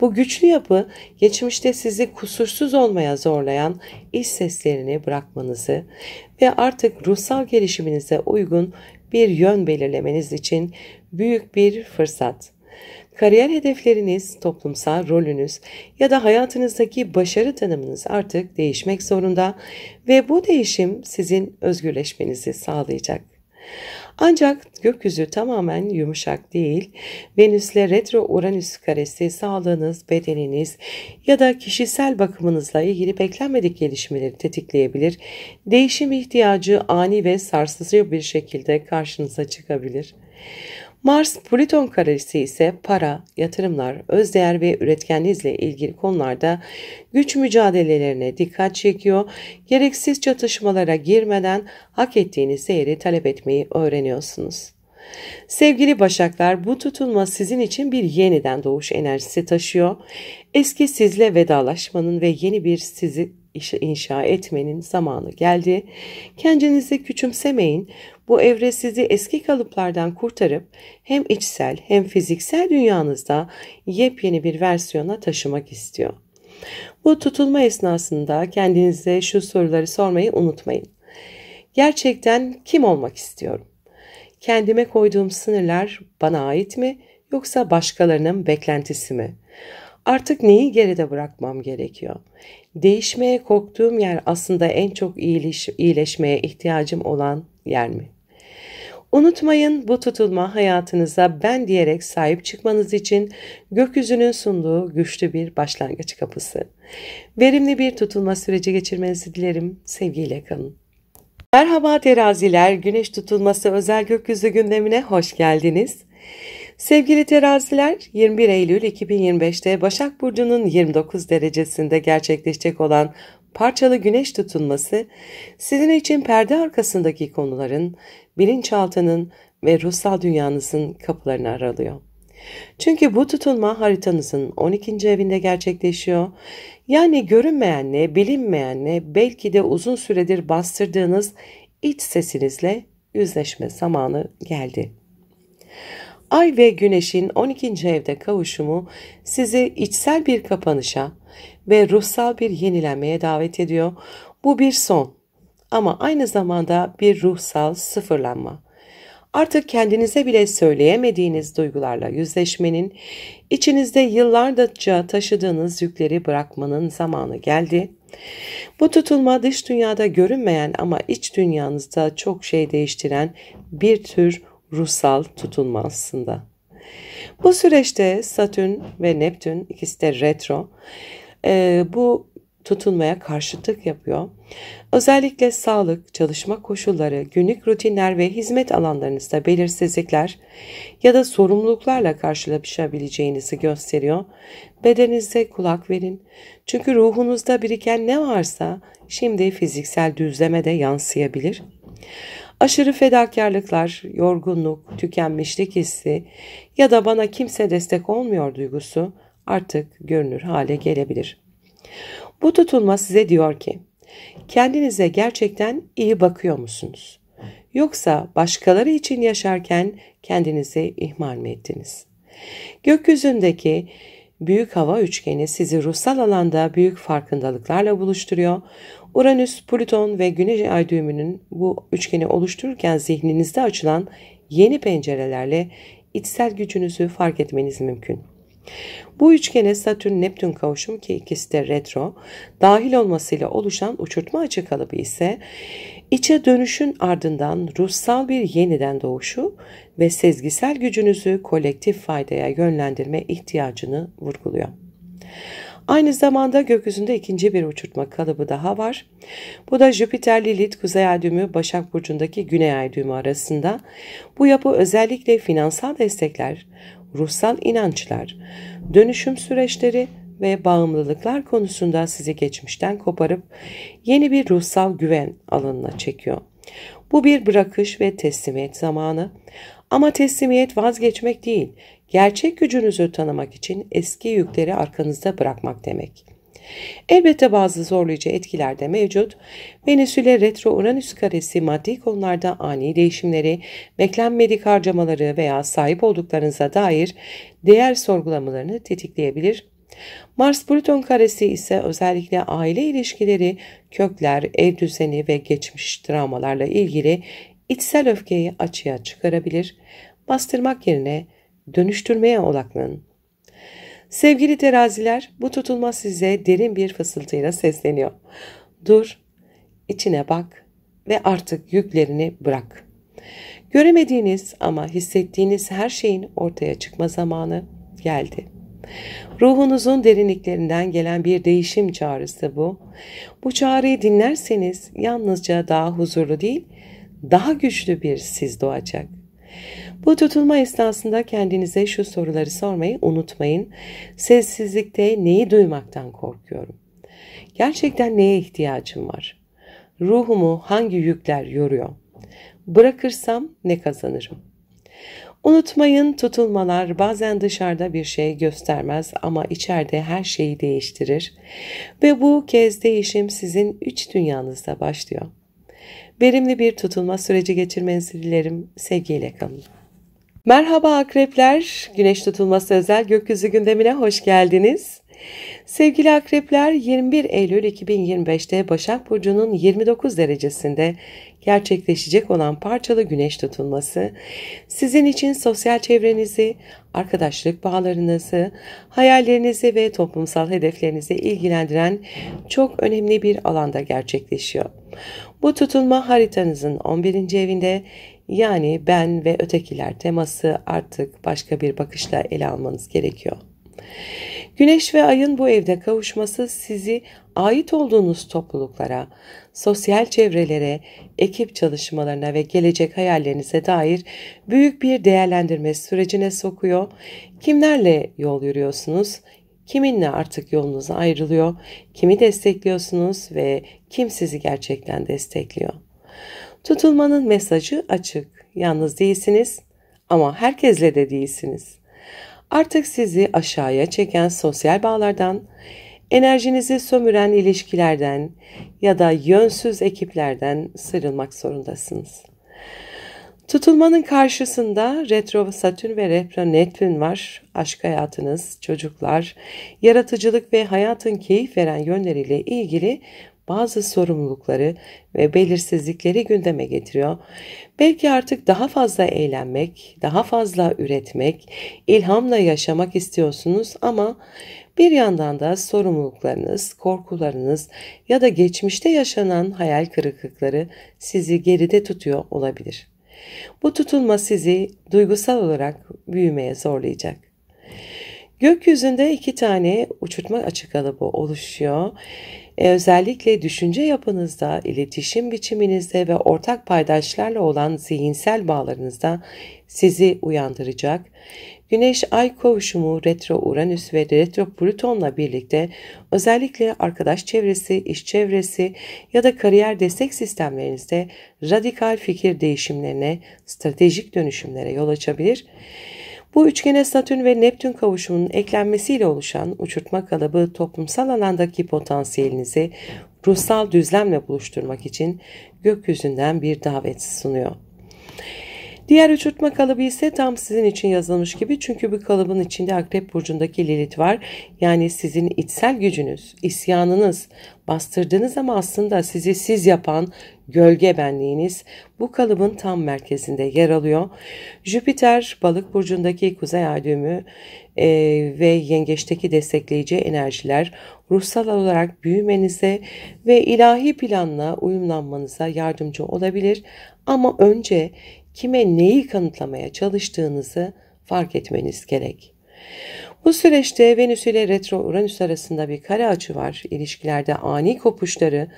Bu güçlü yapı geçmişte sizi kusursuz olmaya zorlayan iç seslerini bırakmanızı ve artık ruhsal gelişiminize uygun bir yön belirlemeniz için büyük bir fırsat. Kariyer hedefleriniz, toplumsal rolünüz ya da hayatınızdaki başarı tanımınız artık değişmek zorunda ve bu değişim sizin özgürleşmenizi sağlayacak. Ancak gökyüzü tamamen yumuşak değil. Venüs'le retro Uranüs karesi sağlığınız, bedeniniz ya da kişisel bakımınızla ilgili beklenmedik gelişmeleri tetikleyebilir. Değişim ihtiyacı ani ve sarsıcı bir şekilde karşınıza çıkabilir. Mars-Plüton karesi ise para, yatırımlar, özdeğer ve üretkenliğinizle ilgili konularda güç mücadelelerine dikkat çekiyor. Gereksiz çatışmalara girmeden hak ettiğiniz değeri talep etmeyi öğreniyorsunuz. Sevgili Başaklar, bu tutulma sizin için bir yeniden doğuş enerjisi taşıyor. Eski sizle vedalaşmanın ve yeni bir sizi inşa etmenin zamanı geldi. Kendinizi küçümsemeyin. Bu evre sizi eski kalıplardan kurtarıp hem içsel hem fiziksel dünyanızda yepyeni bir versiyona taşımak istiyor. Bu tutulma esnasında kendinize şu soruları sormayı unutmayın. Gerçekten kim olmak istiyorum? Kendime koyduğum sınırlar bana ait mi yoksa başkalarının beklentisi mi? Artık neyi geride bırakmam gerekiyor? Değişmeye korktuğum yer aslında en çok iyileşmeye ihtiyacım olan yer mi? Unutmayın, bu tutulma hayatınıza ben diyerek sahip çıkmanız için gökyüzünün sunduğu güçlü bir başlangıç kapısı. Verimli bir tutulma süreci geçirmenizi dilerim. Sevgiyle kalın. Merhaba teraziler, güneş tutulması özel gökyüzü gündemine hoş geldiniz. Sevgili teraziler, 21 Eylül 2025'te Başak Burcu'nun 29 derecesinde gerçekleşecek olan parçalı güneş tutulması sizin için perde arkasındaki konuların, bilinçaltının ve ruhsal dünyanızın kapılarını aralıyor. Çünkü bu tutulma haritanızın 12. evinde gerçekleşiyor. Yani görünmeyenle, bilinmeyenle belki de uzun süredir bastırdığınız iç sesinizle yüzleşme zamanı geldi. Ay ve Güneş'in 12. evde kavuşumu sizi içsel bir kapanışa ve ruhsal bir yenilenmeye davet ediyor. Bu bir son ama aynı zamanda bir ruhsal sıfırlanma. Artık kendinize bile söyleyemediğiniz duygularla yüzleşmenin, içinizde yıllarca taşıdığınız yükleri bırakmanın zamanı geldi. Bu tutulma dış dünyada görünmeyen ama iç dünyanızda çok şey değiştiren bir tür ruhsal tutulma aslında. Bu süreçte Satürn ve Neptün, ikisi de retro, bu tutulmaya karşıtlık yapıyor. Özellikle sağlık, çalışma koşulları, günlük rutinler ve hizmet alanlarınızda belirsizlikler ya da sorumluluklarla karşılaşabileceğinizi gösteriyor. Bedeninize kulak verin. Çünkü ruhunuzda biriken ne varsa şimdi fiziksel düzleme de yansıyabilir. Aşırı fedakarlıklar, yorgunluk, tükenmişlik hissi ya da bana kimse destek olmuyor duygusu artık görünür hale gelebilir. Bu tutulma size diyor ki, kendinize gerçekten iyi bakıyor musunuz? Yoksa başkaları için yaşarken kendinizi ihmal mi ettiniz? Gökyüzündeki büyük hava üçgeni sizi ruhsal alanda büyük farkındalıklarla buluşturuyor. Uranüs, Plüton ve Güneş Ay düğümünün bu üçgeni oluştururken zihninizde açılan yeni pencerelerle içsel gücünüzü fark etmeniz mümkün. Bu üçgene Satürn-Neptün kavuşumu, ki ikisi de retro, dahil olmasıyla oluşan uçurtma açı kalıbı ise içe dönüşün ardından ruhsal bir yeniden doğuşu ve sezgisel gücünüzü kolektif faydaya yönlendirme ihtiyacını vurguluyor. Aynı zamanda gökyüzünde ikinci bir uçurtma kalıbı daha var. Bu da Jüpiter Lilith Kuzey Ay düğümü Başak Burcu'ndaki Güney Ay düğümü arasında. Bu yapı özellikle finansal destekler, ruhsal inançlar, dönüşüm süreçleri ve bağımlılıklar konusunda sizi geçmişten koparıp yeni bir ruhsal güven alanına çekiyor. Bu bir bırakış ve teslimiyet zamanı. Ama teslimiyet vazgeçmek değil, gerçek gücünüzü tanımak için eski yükleri arkanızda bırakmak demek. Elbette bazı zorlayıcı etkiler de mevcut. Venüs ile retro-Uranüs karesi maddi konularda ani değişimleri, beklenmedik harcamaları veya sahip olduklarınıza dair değer sorgulamalarını tetikleyebilir. Mars-Plüton karesi ise özellikle aile ilişkileri, kökler, ev düzeni ve geçmiş travmalarla ilgili içsel öfkeyi açığa çıkarabilir. Bastırmak yerine dönüştürmeye odaklanın. Sevgili teraziler, bu tutulma size derin bir fısıltıyla sesleniyor. Dur, içine bak ve artık yüklerini bırak. Göremediğiniz ama hissettiğiniz her şeyin ortaya çıkma zamanı geldi. Ruhunuzun derinliklerinden gelen bir değişim çağrısı bu. Bu çağrıyı dinlerseniz yalnızca daha huzurlu değil, daha güçlü bir siz doğacak. Bu tutulma esnasında kendinize şu soruları sormayı unutmayın. Sessizlikte neyi duymaktan korkuyorum? Gerçekten neye ihtiyacım var? Ruhumu hangi yükler yoruyor? Bırakırsam ne kazanırım? Unutmayın, tutulmalar bazen dışarıda bir şey göstermez ama içeride her şeyi değiştirir. Ve bu kez değişim sizin iç dünyanızda başlıyor. Verimli bir tutulma süreci geçirmenizi dilerim. Sevgiyle kalın. Merhaba akrepler, güneş tutulması özel gökyüzü gündemine hoş geldiniz. Sevgili akrepler, 21 Eylül 2025'te Başak Burcu'nun 29 derecesinde gerçekleşecek olan parçalı güneş tutulması, sizin için sosyal çevrenizi, arkadaşlık bağlarınızı, hayallerinizi ve toplumsal hedeflerinizi ilgilendiren çok önemli bir alanda gerçekleşiyor. Bu tutulma haritanızın 11. evinde, yani ben ve ötekiler teması artık başka bir bakışla ele almanız gerekiyor. Güneş ve ayın bu evde kavuşması sizi ait olduğunuz topluluklara, sosyal çevrelere, ekip çalışmalarına ve gelecek hayallerinize dair büyük bir değerlendirme sürecine sokuyor. Kimlerle yol yürüyorsunuz? Kiminle artık yolunuz ayrılıyor? Kimi destekliyorsunuz ve kim sizi gerçekten destekliyor? Tutulmanın mesajı açık. Yalnız değilsiniz ama herkesle de değilsiniz. Artık sizi aşağıya çeken sosyal bağlardan, enerjinizi sömüren ilişkilerden ya da yönsüz ekiplerden sıyrılmak zorundasınız. Tutulmanın karşısında retro Satürn ve retro Neptün var. Aşk hayatınız, çocuklar, yaratıcılık ve hayatın keyif veren yönleriyle ilgili bazı sorumlulukları ve belirsizlikleri gündeme getiriyor. Belki artık daha fazla eğlenmek, daha fazla üretmek, ilhamla yaşamak istiyorsunuz ama bir yandan da sorumluluklarınız, korkularınız ya da geçmişte yaşanan hayal kırıklıkları sizi geride tutuyor olabilir. Bu tutulma sizi duygusal olarak büyümeye zorlayacak. Gökyüzünde 2 tane uçurtma açı kalıbı oluşuyor. Özellikle düşünce yapınızda, iletişim biçiminizde ve ortak paydaşlarla olan zihinsel bağlarınızda sizi uyandıracak. Güneş-Ay kavuşumu retro-Uranüs ve retro-Plüton'la birlikte özellikle arkadaş çevresi, iş çevresi ya da kariyer destek sistemlerinizde radikal fikir değişimlerine, stratejik dönüşümlere yol açabilir. Bu üçgene Satürn ve Neptün kavuşumunun eklenmesiyle oluşan uçurtma kalıbı toplumsal alandaki potansiyelinizi ruhsal düzlemle buluşturmak için gökyüzünden bir davet sunuyor. Diğer uçurtma kalıbı ise tam sizin için yazılmış gibi, çünkü bu kalıbın içinde Akrep Burcu'ndaki Lilith var. Yani sizin içsel gücünüz, isyanınız, bastırdığınız ama aslında sizi siz yapan gölge benliğiniz bu kalıbın tam merkezinde yer alıyor. Jüpiter Balık Burcu'ndaki Kuzey Ay düğümü ve Yengeç'teki destekleyici enerjiler ruhsal olarak büyümenize ve ilahi planla uyumlanmanıza yardımcı olabilir. Ama önce kime neyi kanıtlamaya çalıştığınızı fark etmeniz gerek. Bu süreçte Venüs ile Retro Uranüs arasında bir kare açı var. İlişkilerde ani kopuşları,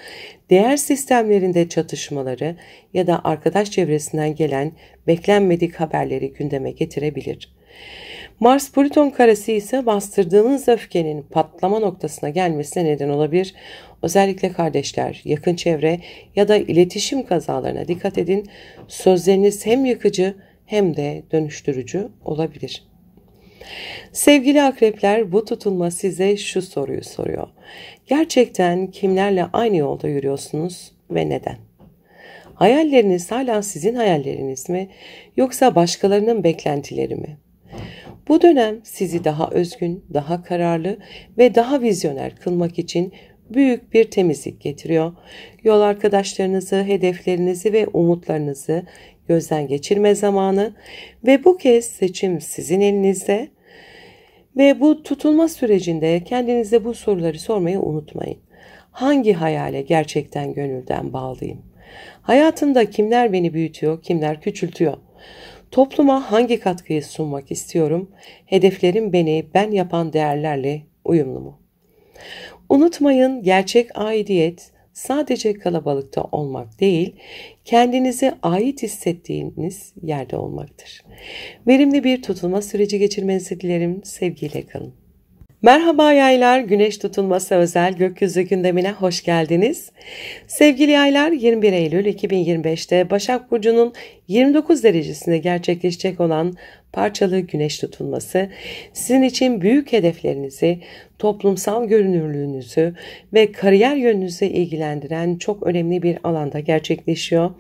değer sistemlerinde çatışmaları ya da arkadaş çevresinden gelen beklenmedik haberleri gündeme getirebilir. Mars-Plüton karesi ise bastırdığınız öfkenin patlama noktasına gelmesine neden olabilir. Özellikle kardeşler, yakın çevre ya da iletişim kazalarına dikkat edin. Sözleriniz hem yıkıcı hem de dönüştürücü olabilir. Sevgili akrepler, bu tutulma size şu soruyu soruyor. Gerçekten kimlerle aynı yolda yürüyorsunuz ve neden? Hayalleriniz hala sizin hayalleriniz mi yoksa başkalarının beklentileri mi? Bu dönem sizi daha özgün, daha kararlı ve daha vizyoner kılmak için büyük bir temizlik getiriyor. Yol arkadaşlarınızı, hedeflerinizi ve umutlarınızı gözden geçirme zamanı ve bu kez seçim sizin elinizde. Ve bu tutulma sürecinde kendinize bu soruları sormayı unutmayın. Hangi hayale gerçekten gönülden bağlıyım? Hayatımda kimler beni büyütüyor, kimler küçültüyor? Topluma hangi katkıyı sunmak istiyorum? Hedeflerim beni ben yapan değerlerle uyumlu mu? Unutmayın, gerçek aidiyet sadece kalabalıkta olmak değil, kendinize ait hissettiğiniz yerde olmaktır. Verimli bir tutulma süreci geçirmenizi dilerim. Sevgiyle kalın. Merhaba yaylar, güneş tutulması özel gökyüzü gündemine hoş geldiniz. Sevgili yaylar, 21 Eylül 2025'te Başak Burcu'nun 29 derecesinde gerçekleşecek olan parçalı güneş tutulması sizin için büyük hedeflerinizi, toplumsal görünürlüğünüzü ve kariyer yönünüzü ilgilendiren çok önemli bir alanda gerçekleşiyor.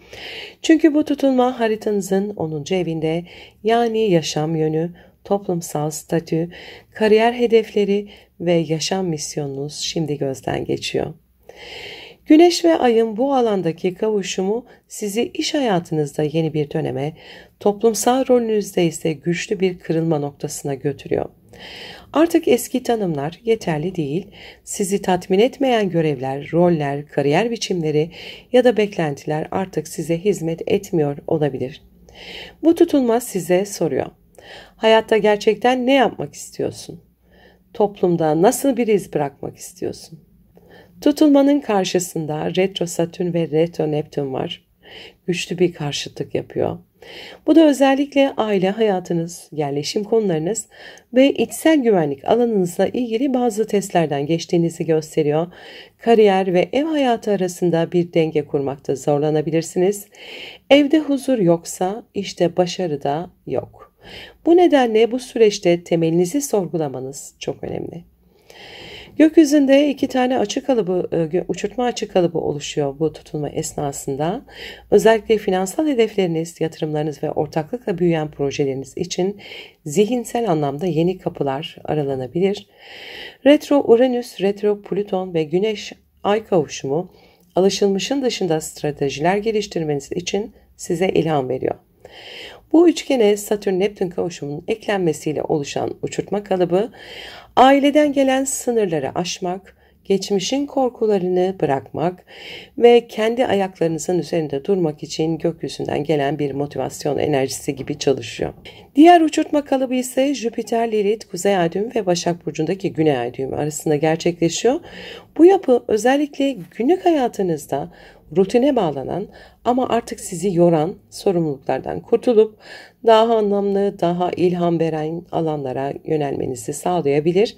Çünkü bu tutulma haritanızın 10. evinde, yani yaşam yönü, toplumsal statü, kariyer hedefleri ve yaşam misyonunuz şimdi gözden geçiyor. Güneş ve Ay'ın bu alandaki kavuşumu sizi iş hayatınızda yeni bir döneme, toplumsal rolünüzde ise güçlü bir kırılma noktasına götürüyor. Artık eski tanımlar yeterli değil, sizi tatmin etmeyen görevler, roller, kariyer biçimleri ya da beklentiler artık size hizmet etmiyor olabilir. Bu tutulma size soruyor. Hayatta gerçekten ne yapmak istiyorsun? Toplumda nasıl bir iz bırakmak istiyorsun? Tutulmanın karşısında retro Satürn ve retro Neptün var. Güçlü bir karşıtlık yapıyor. Bu da özellikle aile hayatınız, yerleşim konularınız ve içsel güvenlik alanınızla ilgili bazı testlerden geçtiğinizi gösteriyor. Kariyer ve ev hayatı arasında bir denge kurmakta zorlanabilirsiniz. Evde huzur yoksa işte başarı da yok. Bu nedenle bu süreçte temelinizi sorgulamanız çok önemli. Gökyüzünde 2 tane uçurtma açı kalıbı oluşuyor bu tutulma esnasında. Özellikle finansal hedefleriniz, yatırımlarınız ve ortaklıkla büyüyen projeleriniz için zihinsel anlamda yeni kapılar aralanabilir. Retro Uranüs, Retro Plüton ve Güneş Ay kavuşumu alışılmışın dışında stratejiler geliştirmeniz için size ilham veriyor. Bu üçgene Satürn-Neptün kavuşumunun eklenmesiyle oluşan uçurtma kalıbı, aileden gelen sınırları aşmak, geçmişin korkularını bırakmak ve kendi ayaklarınızın üzerinde durmak için gökyüzünden gelen bir motivasyon enerjisi gibi çalışıyor. Diğer uçurtma kalıbı ise Jüpiter, Lilith, Kuzey Ay düğümü ve Başak Burcu'ndaki Güney Ay düğümü arasında gerçekleşiyor. Bu yapı özellikle günlük hayatınızda rutine bağlanan ama artık sizi yoran sorumluluklardan kurtulup daha anlamlı, daha ilham veren alanlara yönelmenizi sağlayabilir.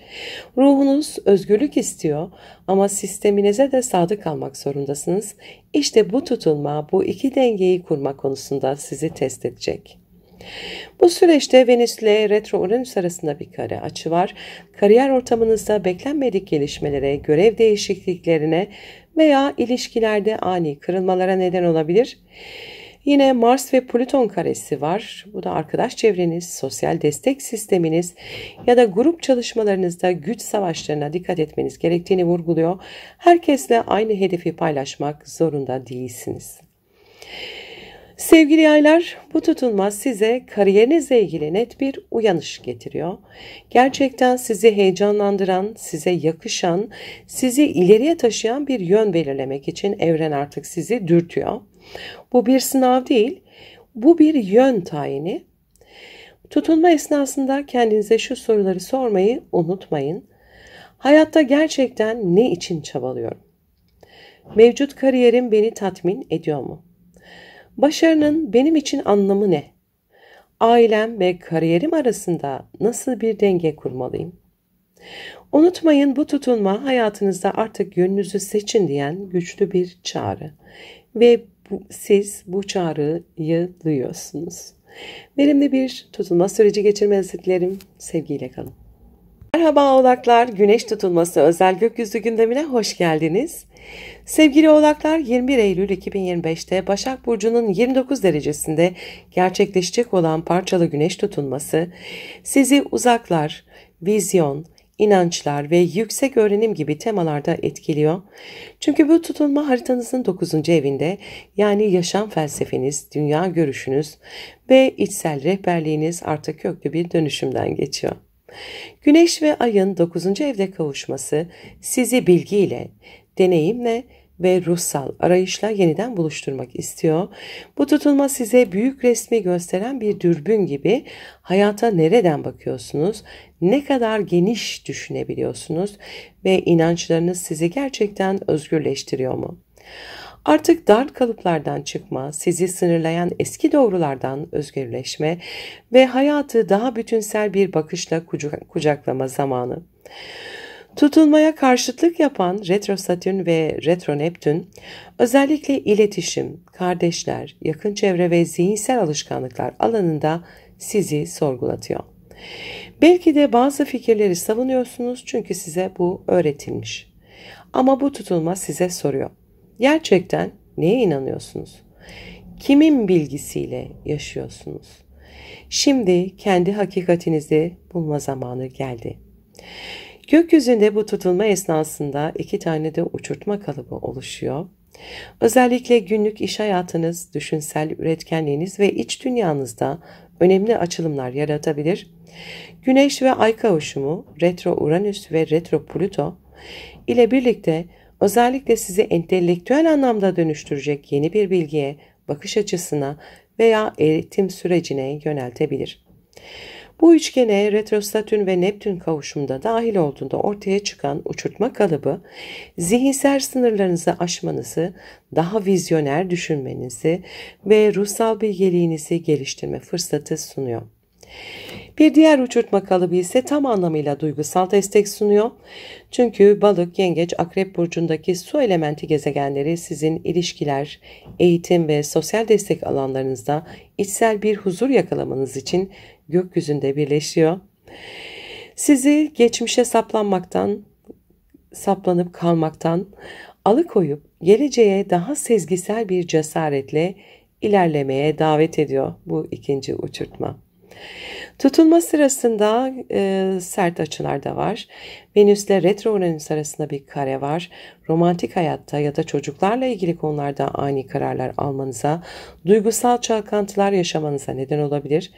Ruhunuz özgürlük istiyor ama sisteminize de sadık kalmak zorundasınız. İşte bu tutulma bu iki dengeyi kurma konusunda sizi test edecek. Bu süreçte Venüs ile Retro Uranüs arasında bir kare açı var. Kariyer ortamınızda beklenmedik gelişmelere, görev değişikliklerine veya ilişkilerde ani kırılmalara neden olabilir. Yine Mars ve Plüton karesi var. Bu da arkadaş çevreniz, sosyal destek sisteminiz ya da grup çalışmalarınızda güç savaşlarına dikkat etmeniz gerektiğini vurguluyor. Herkesle aynı hedefi paylaşmak zorunda değilsiniz. Sevgili yaylar, bu tutulma size kariyerinizle ilgili net bir uyanış getiriyor. Gerçekten sizi heyecanlandıran, size yakışan, sizi ileriye taşıyan bir yön belirlemek için evren artık sizi dürtüyor. Bu bir sınav değil, bu bir yön tayini. Tutulma esnasında kendinize şu soruları sormayı unutmayın. Hayatta gerçekten ne için çabalıyorum? Mevcut kariyerim beni tatmin ediyor mu? Başarının benim için anlamı ne? Ailem ve kariyerim arasında nasıl bir denge kurmalıyım? Unutmayın, bu tutulma hayatınızda artık yönünüzü seçin diyen güçlü bir çağrı. Ve siz bu çağrıyı duyuyorsunuz. Verimli bir tutulma süreci geçirmenizi dilerim. Sevgiyle kalın. Merhaba Oğlaklar, Güneş tutulması özel gökyüzü gündemine hoş geldiniz. Sevgili Oğlaklar, 21 Eylül 2025'te Başak Burcu'nun 29 derecesinde gerçekleşecek olan parçalı güneş tutulması sizi uzaklar, vizyon, inançlar ve yüksek öğrenim gibi temalarda etkiliyor. Çünkü bu tutulma haritanızın 9. evinde, yani yaşam felsefeniz, dünya görüşünüz ve içsel rehberliğiniz artık köklü bir dönüşümden geçiyor. Güneş ve Ay'ın 9. evde kavuşması sizi bilgiyle, deneyimle ve ruhsal arayışla yeniden buluşturmak istiyor. Bu tutulma size büyük resmi gösteren bir dürbün gibi hayata nereden bakıyorsunuz, ne kadar geniş düşünebiliyorsunuz ve inançlarınız sizi gerçekten özgürleştiriyor mu? Artık dar kalıplardan çıkma, sizi sınırlayan eski doğrulardan özgürleşme ve hayatı daha bütünsel bir bakışla kucaklama zamanı. Tutulmaya karşıtlık yapan retro Satürn ve retro Neptün, özellikle iletişim, kardeşler, yakın çevre ve zihinsel alışkanlıklar alanında sizi sorgulatıyor. Belki de bazı fikirleri savunuyorsunuz çünkü size bu öğretilmiş. Ama bu tutulma size soruyor. Gerçekten neye inanıyorsunuz? Kimin bilgisiyle yaşıyorsunuz? Şimdi kendi hakikatinizi bulma zamanı geldi. Gökyüzünde bu tutulma esnasında 2 tane de uçurtma kalıbı oluşuyor. Özellikle günlük iş hayatınız, düşünsel üretkenliğiniz ve iç dünyanızda önemli açılımlar yaratabilir. Güneş ve Ay kavuşumu, retro Uranüs ve retro Plüto ile birlikte özellikle sizi entelektüel anlamda dönüştürecek yeni bir bilgiye, bakış açısına veya eğitim sürecine yöneltebilir. Bu üçgene retro Satürn ve Neptün kavuşumunda dahil olduğunda ortaya çıkan uçurtma kalıbı, zihinsel sınırlarınızı aşmanızı, daha vizyoner düşünmenizi ve ruhsal bilgeliğinizi geliştirme fırsatı sunuyor. Bir diğer uçurtma kalıbı ise tam anlamıyla duygusal destek sunuyor. Çünkü Balık, Yengeç, Akrep burcundaki su elementi gezegenleri sizin ilişkiler, eğitim ve sosyal destek alanlarınızda içsel bir huzur yakalamanız için gökyüzünde birleşiyor. Sizi geçmişe saplanıp kalmaktan alıkoyup geleceğe daha sezgisel bir cesaretle ilerlemeye davet ediyor bu ikinci uçurtma. Tutulma sırasında sert açılar da var. Venüs ile retro Uranüs arasında bir kare var. Romantik hayatta ya da çocuklarla ilgili konularda ani kararlar almanıza, duygusal çalkantılar yaşamanıza neden olabilir.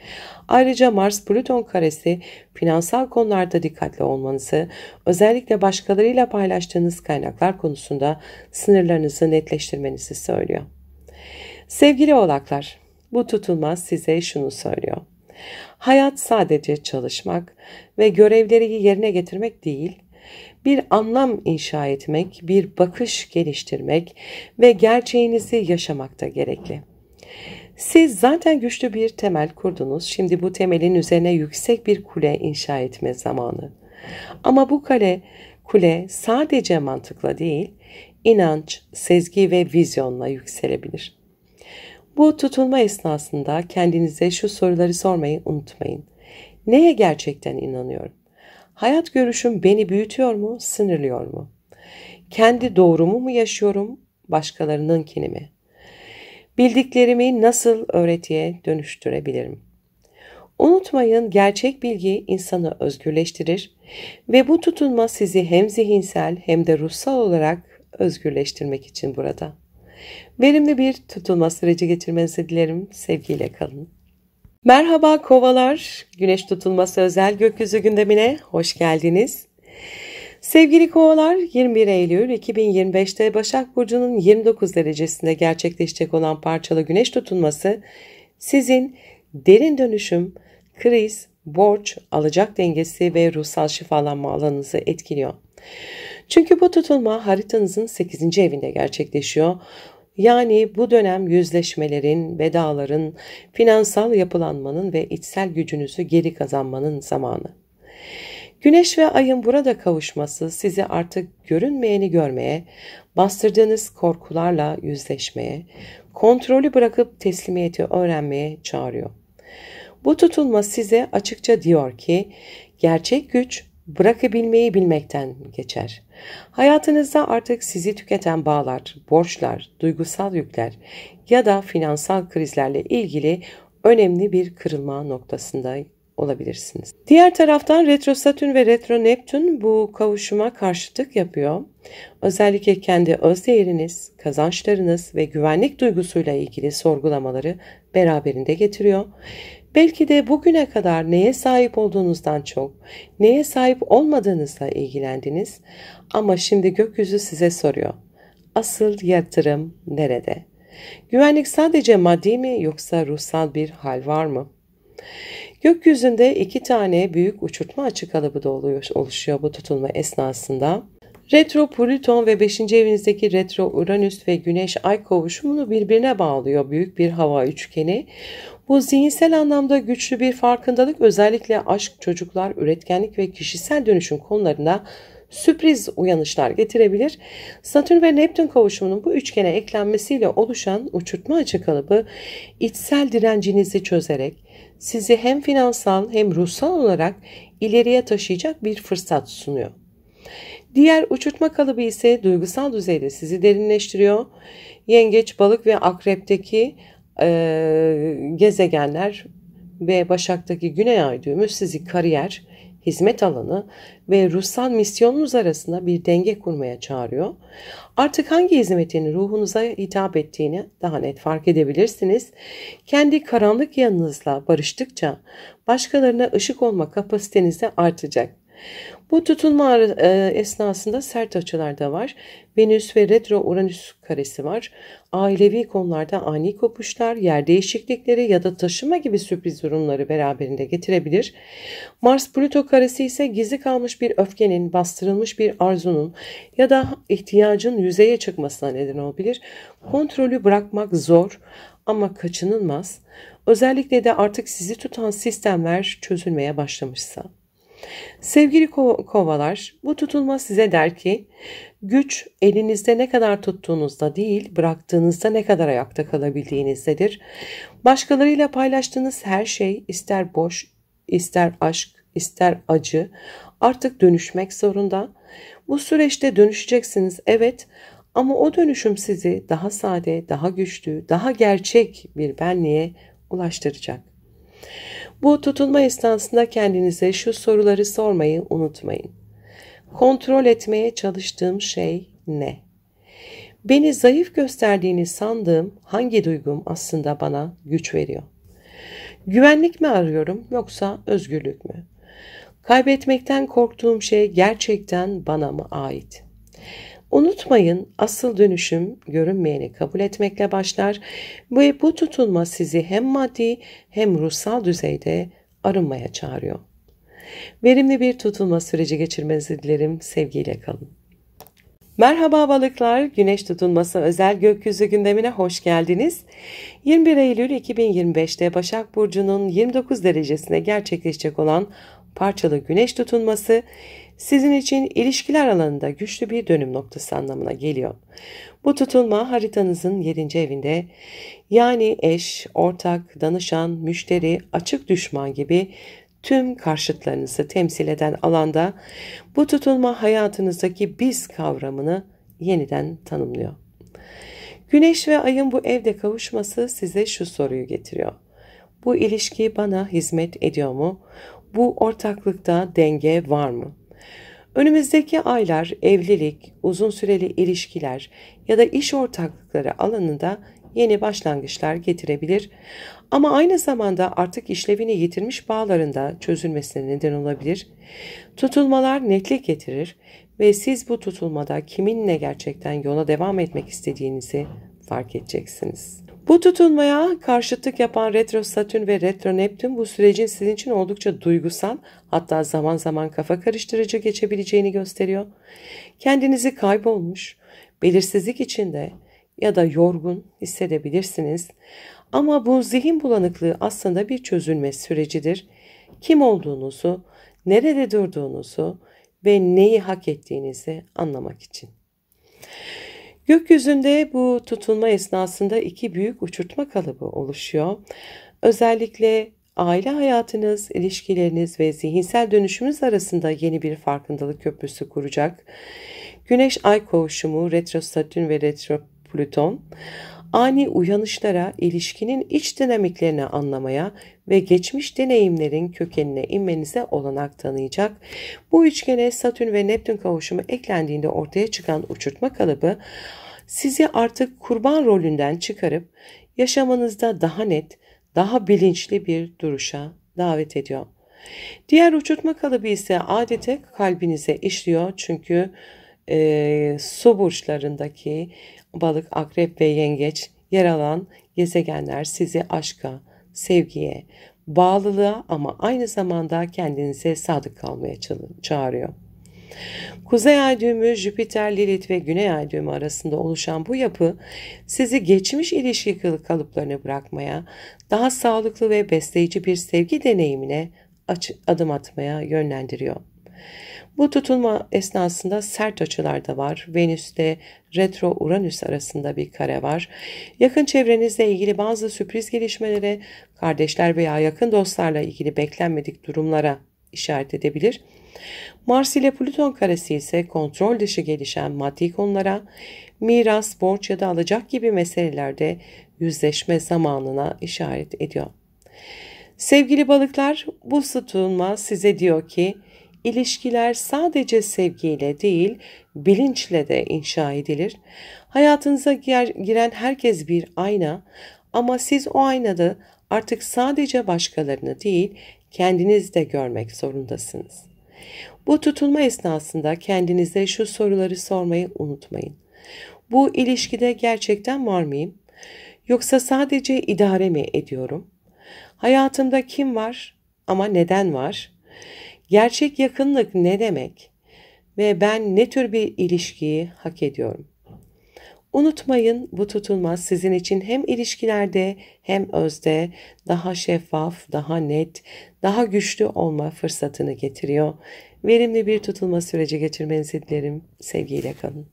Ayrıca Mars-Plüton karesi finansal konularda dikkatli olmanızı, özellikle başkalarıyla paylaştığınız kaynaklar konusunda sınırlarınızı netleştirmenizi söylüyor. Sevgili Oğlaklar, bu tutulma size şunu söylüyor. Hayat sadece çalışmak ve görevleri yerine getirmek değil, bir anlam inşa etmek, bir bakış geliştirmek ve gerçeğinizi yaşamakta gerekli. Siz zaten güçlü bir temel kurdunuz. Şimdi bu temelin üzerine yüksek bir kule inşa etme zamanı. Ama bu kule sadece mantıkla değil, inanç, sezgi ve vizyonla yükselebilir. Bu tutulma esnasında kendinize şu soruları sormayı unutmayın. Neye gerçekten inanıyorum? Hayat görüşüm beni büyütüyor mu, sınırlıyor mu? Kendi doğrumu mu yaşıyorum, başkalarınınkini mi? Bildiklerimi nasıl öğretiye dönüştürebilirim? Unutmayın, gerçek bilgi insanı özgürleştirir ve bu tutulma sizi hem zihinsel hem de ruhsal olarak özgürleştirmek için burada. Verimli bir tutulma süreci geçirmenizi dilerim. Sevgiyle kalın. Merhaba Kovalar, Güneş tutulması özel gökyüzü gündemine hoş geldiniz. Sevgili Kovalar, 21 Eylül 2025'te Başak Burcu'nun 29 derecesinde gerçekleşecek olan parçalı güneş tutulması sizin derin dönüşüm, Kriz, borç, alacak dengesi ve ruhsal şifalanma alanınızı etkiliyor. Çünkü bu tutulma haritanızın 8. evinde gerçekleşiyor. Yani bu dönem yüzleşmelerin, vedaların, finansal yapılanmanın ve içsel gücünüzü geri kazanmanın zamanı. Güneş ve ayın burada kavuşması sizi artık görünmeyeni görmeye, bastırdığınız korkularla yüzleşmeye, kontrolü bırakıp teslimiyeti öğrenmeye çağırıyor. Bu tutulma size açıkça diyor ki, gerçek güç bırakabilmeyi bilmekten geçer. Hayatınızda artık sizi tüketen bağlar, borçlar, duygusal yükler ya da finansal krizlerle ilgili önemli bir kırılma noktasında olabilirsiniz. Diğer taraftan retro Satürn ve retro Neptün bu kavuşuma karşıtlık yapıyor. Özellikle kendi öz değeriniz, kazançlarınız ve güvenlik duygusuyla ilgili sorgulamaları beraberinde getiriyor. Belki de bugüne kadar neye sahip olduğunuzdan çok, neye sahip olmadığınızla ilgilendiniz ama şimdi gökyüzü size soruyor. Asıl yatırım nerede? Güvenlik sadece maddi mi yoksa ruhsal bir hal var mı? Gökyüzünde 2 tane büyük uçurtma açı kalıbı da oluşuyor bu tutulma esnasında. Retro Plüton ve 5. evinizdeki retro Uranüs ve Güneş Ay kavuşumunu birbirine bağlıyor büyük bir hava üçgeni. Bu zihinsel anlamda güçlü bir farkındalık, özellikle aşk, çocuklar, üretkenlik ve kişisel dönüşüm konularında sürpriz uyanışlar getirebilir. Satürn ve Neptün kavuşumunun bu üçgene eklenmesiyle oluşan uçurtma açı kalıbı içsel direncinizi çözerek sizi hem finansal hem ruhsal olarak ileriye taşıyacak bir fırsat sunuyor. Diğer uçurtma kalıbı ise duygusal düzeyde sizi derinleştiriyor. Yengeç, balık ve akrepteki gezegenler ve Başak'taki Güney Ay düğümü sizi kariyer, hizmet alanı ve ruhsal misyonunuz arasında bir denge kurmaya çağırıyor. Artık hangi hizmetin ruhunuza hitap ettiğini daha net fark edebilirsiniz. Kendi karanlık yanınızla barıştıkça başkalarına ışık olma kapasiteniz de artacak. Bu tutulma esnasında sert açılar da var. Venüs ve retro Uranüs karesi var. Ailevi konularda ani kopuşlar, yer değişiklikleri ya da taşıma gibi sürpriz durumları beraberinde getirebilir. Mars Plüto karesi ise gizli kalmış bir öfkenin, bastırılmış bir arzunun ya da ihtiyacın yüzeye çıkmasına neden olabilir. Kontrolü bırakmak zor ama kaçınılmaz. Özellikle de artık sizi tutan sistemler çözülmeye başlamışsa. Sevgili kovalar, bu tutulma size der ki, güç elinizde ne kadar tuttuğunuzda değil, bıraktığınızda ne kadar ayakta kalabildiğinizdedir. Başkalarıyla paylaştığınız her şey, ister boş, ister aşk, ister acı, artık dönüşmek zorunda. Bu süreçte dönüşeceksiniz, evet, ama o dönüşüm sizi daha sade, daha güçlü, daha gerçek bir benliğe ulaştıracak. Bu tutulma esnasında kendinize şu soruları sormayı unutmayın. Kontrol etmeye çalıştığım şey ne? Beni zayıf gösterdiğini sandığım hangi duygum aslında bana güç veriyor? Güvenlik mi arıyorum yoksa özgürlük mü? Kaybetmekten korktuğum şey gerçekten bana mı ait? Unutmayın, asıl dönüşüm görünmeyeni kabul etmekle başlar ve bu tutulma sizi hem maddi hem ruhsal düzeyde arınmaya çağırıyor. Verimli bir tutulma süreci geçirmenizi dilerim. Sevgiyle kalın. Merhaba balıklar, Güneş tutulması özel gökyüzü gündemine hoş geldiniz. 21 Eylül 2025'te Başak Burcu'nun 29 derecesine gerçekleşecek olan parçalı Güneş tutulması sizin için ilişkiler alanında güçlü bir dönüm noktası anlamına geliyor. Bu tutulma haritanızın 7. evinde, yani eş, ortak, danışan, müşteri, açık düşman gibi tüm karşıtlarınızı temsil eden alanda bu tutulma hayatınızdaki biz kavramını yeniden tanımlıyor. Güneş ve ayın bu evde kavuşması size şu soruyu getiriyor. Bu ilişki bana hizmet ediyor mu? Bu ortaklıkta denge var mı? Önümüzdeki aylar evlilik, uzun süreli ilişkiler ya da iş ortaklıkları alanında yeni başlangıçlar getirebilir. Ama aynı zamanda artık işlevini yitirmiş bağlarında çözülmesine neden olabilir. Tutulmalar netlik getirir ve siz bu tutulmada kiminle gerçekten yola devam etmek istediğinizi fark edeceksiniz. Bu tutunmaya karşıtlık yapan retro Satürn ve retro Neptün bu sürecin sizin için oldukça duygusal, hatta zaman zaman kafa karıştırıcı geçebileceğini gösteriyor. Kendinizi kaybolmuş, belirsizlik içinde ya da yorgun hissedebilirsiniz. Ama bu zihin bulanıklığı aslında bir çözülme sürecidir. Kim olduğunuzu, nerede durduğunuzu ve neyi hak ettiğinizi anlamak için. Gökyüzünde bu tutulma esnasında iki büyük uçurtma kalıbı oluşuyor. Özellikle aile hayatınız, ilişkileriniz ve zihinsel dönüşümünüz arasında yeni bir farkındalık köprüsü kuracak. Güneş-Ay kavuşumu, retro Satürn ve retro Plüton, ani uyanışlara, ilişkinin iç dinamiklerini anlamaya ve geçmiş deneyimlerin kökenine inmenize olanak tanıyacak. Bu üçgene Satürn ve Neptün kavuşumu eklendiğinde ortaya çıkan uçurtma kalıbı sizi artık kurban rolünden çıkarıp yaşamınızda daha net, daha bilinçli bir duruşa davet ediyor. Diğer uçurtma kalıbı ise adeta kalbinize işliyor, çünkü su burçlarındaki balık, akrep ve yengeç yer alan gezegenler sizi aşka, sevgiye, bağlılığa ama aynı zamanda kendinize sadık kalmaya çağırıyor. Kuzey ay düğümü, Jüpiter, Lilith ve Güney ay düğümü arasında oluşan bu yapı sizi geçmiş ilişki kalıplarını bırakmaya, daha sağlıklı ve besleyici bir sevgi deneyimine adım atmaya yönlendiriyor. Bu tutulma esnasında sert açılar da var. Venüs'te retro Uranüs arasında bir kare var. Yakın çevrenizle ilgili bazı sürpriz gelişmelere, kardeşler veya yakın dostlarla ilgili beklenmedik durumlara işaret edebilir. Mars ile Plüton karesi ise kontrol dışı gelişen maddi konulara, miras, borç ya da alacak gibi meselelerde yüzleşme zamanına işaret ediyor. Sevgili balıklar, bu tutulma size diyor ki, İlişkiler sadece sevgiyle değil, bilinçle de inşa edilir. Hayatınıza giren herkes bir ayna, ama siz o aynada artık sadece başkalarını değil, kendinizi de görmek zorundasınız. Bu tutulma esnasında kendinize şu soruları sormayı unutmayın. Bu ilişkide gerçekten var mıyım? Yoksa sadece idare mi ediyorum? Hayatımda kim var ama neden var? Gerçek yakınlık ne demek? Ve ben ne tür bir ilişkiyi hak ediyorum? Unutmayın, bu tutulma sizin için hem ilişkilerde hem özde daha şeffaf, daha net, daha güçlü olma fırsatını getiriyor. Verimli bir tutulma süreci geçirmenizi dilerim. Sevgiyle kalın.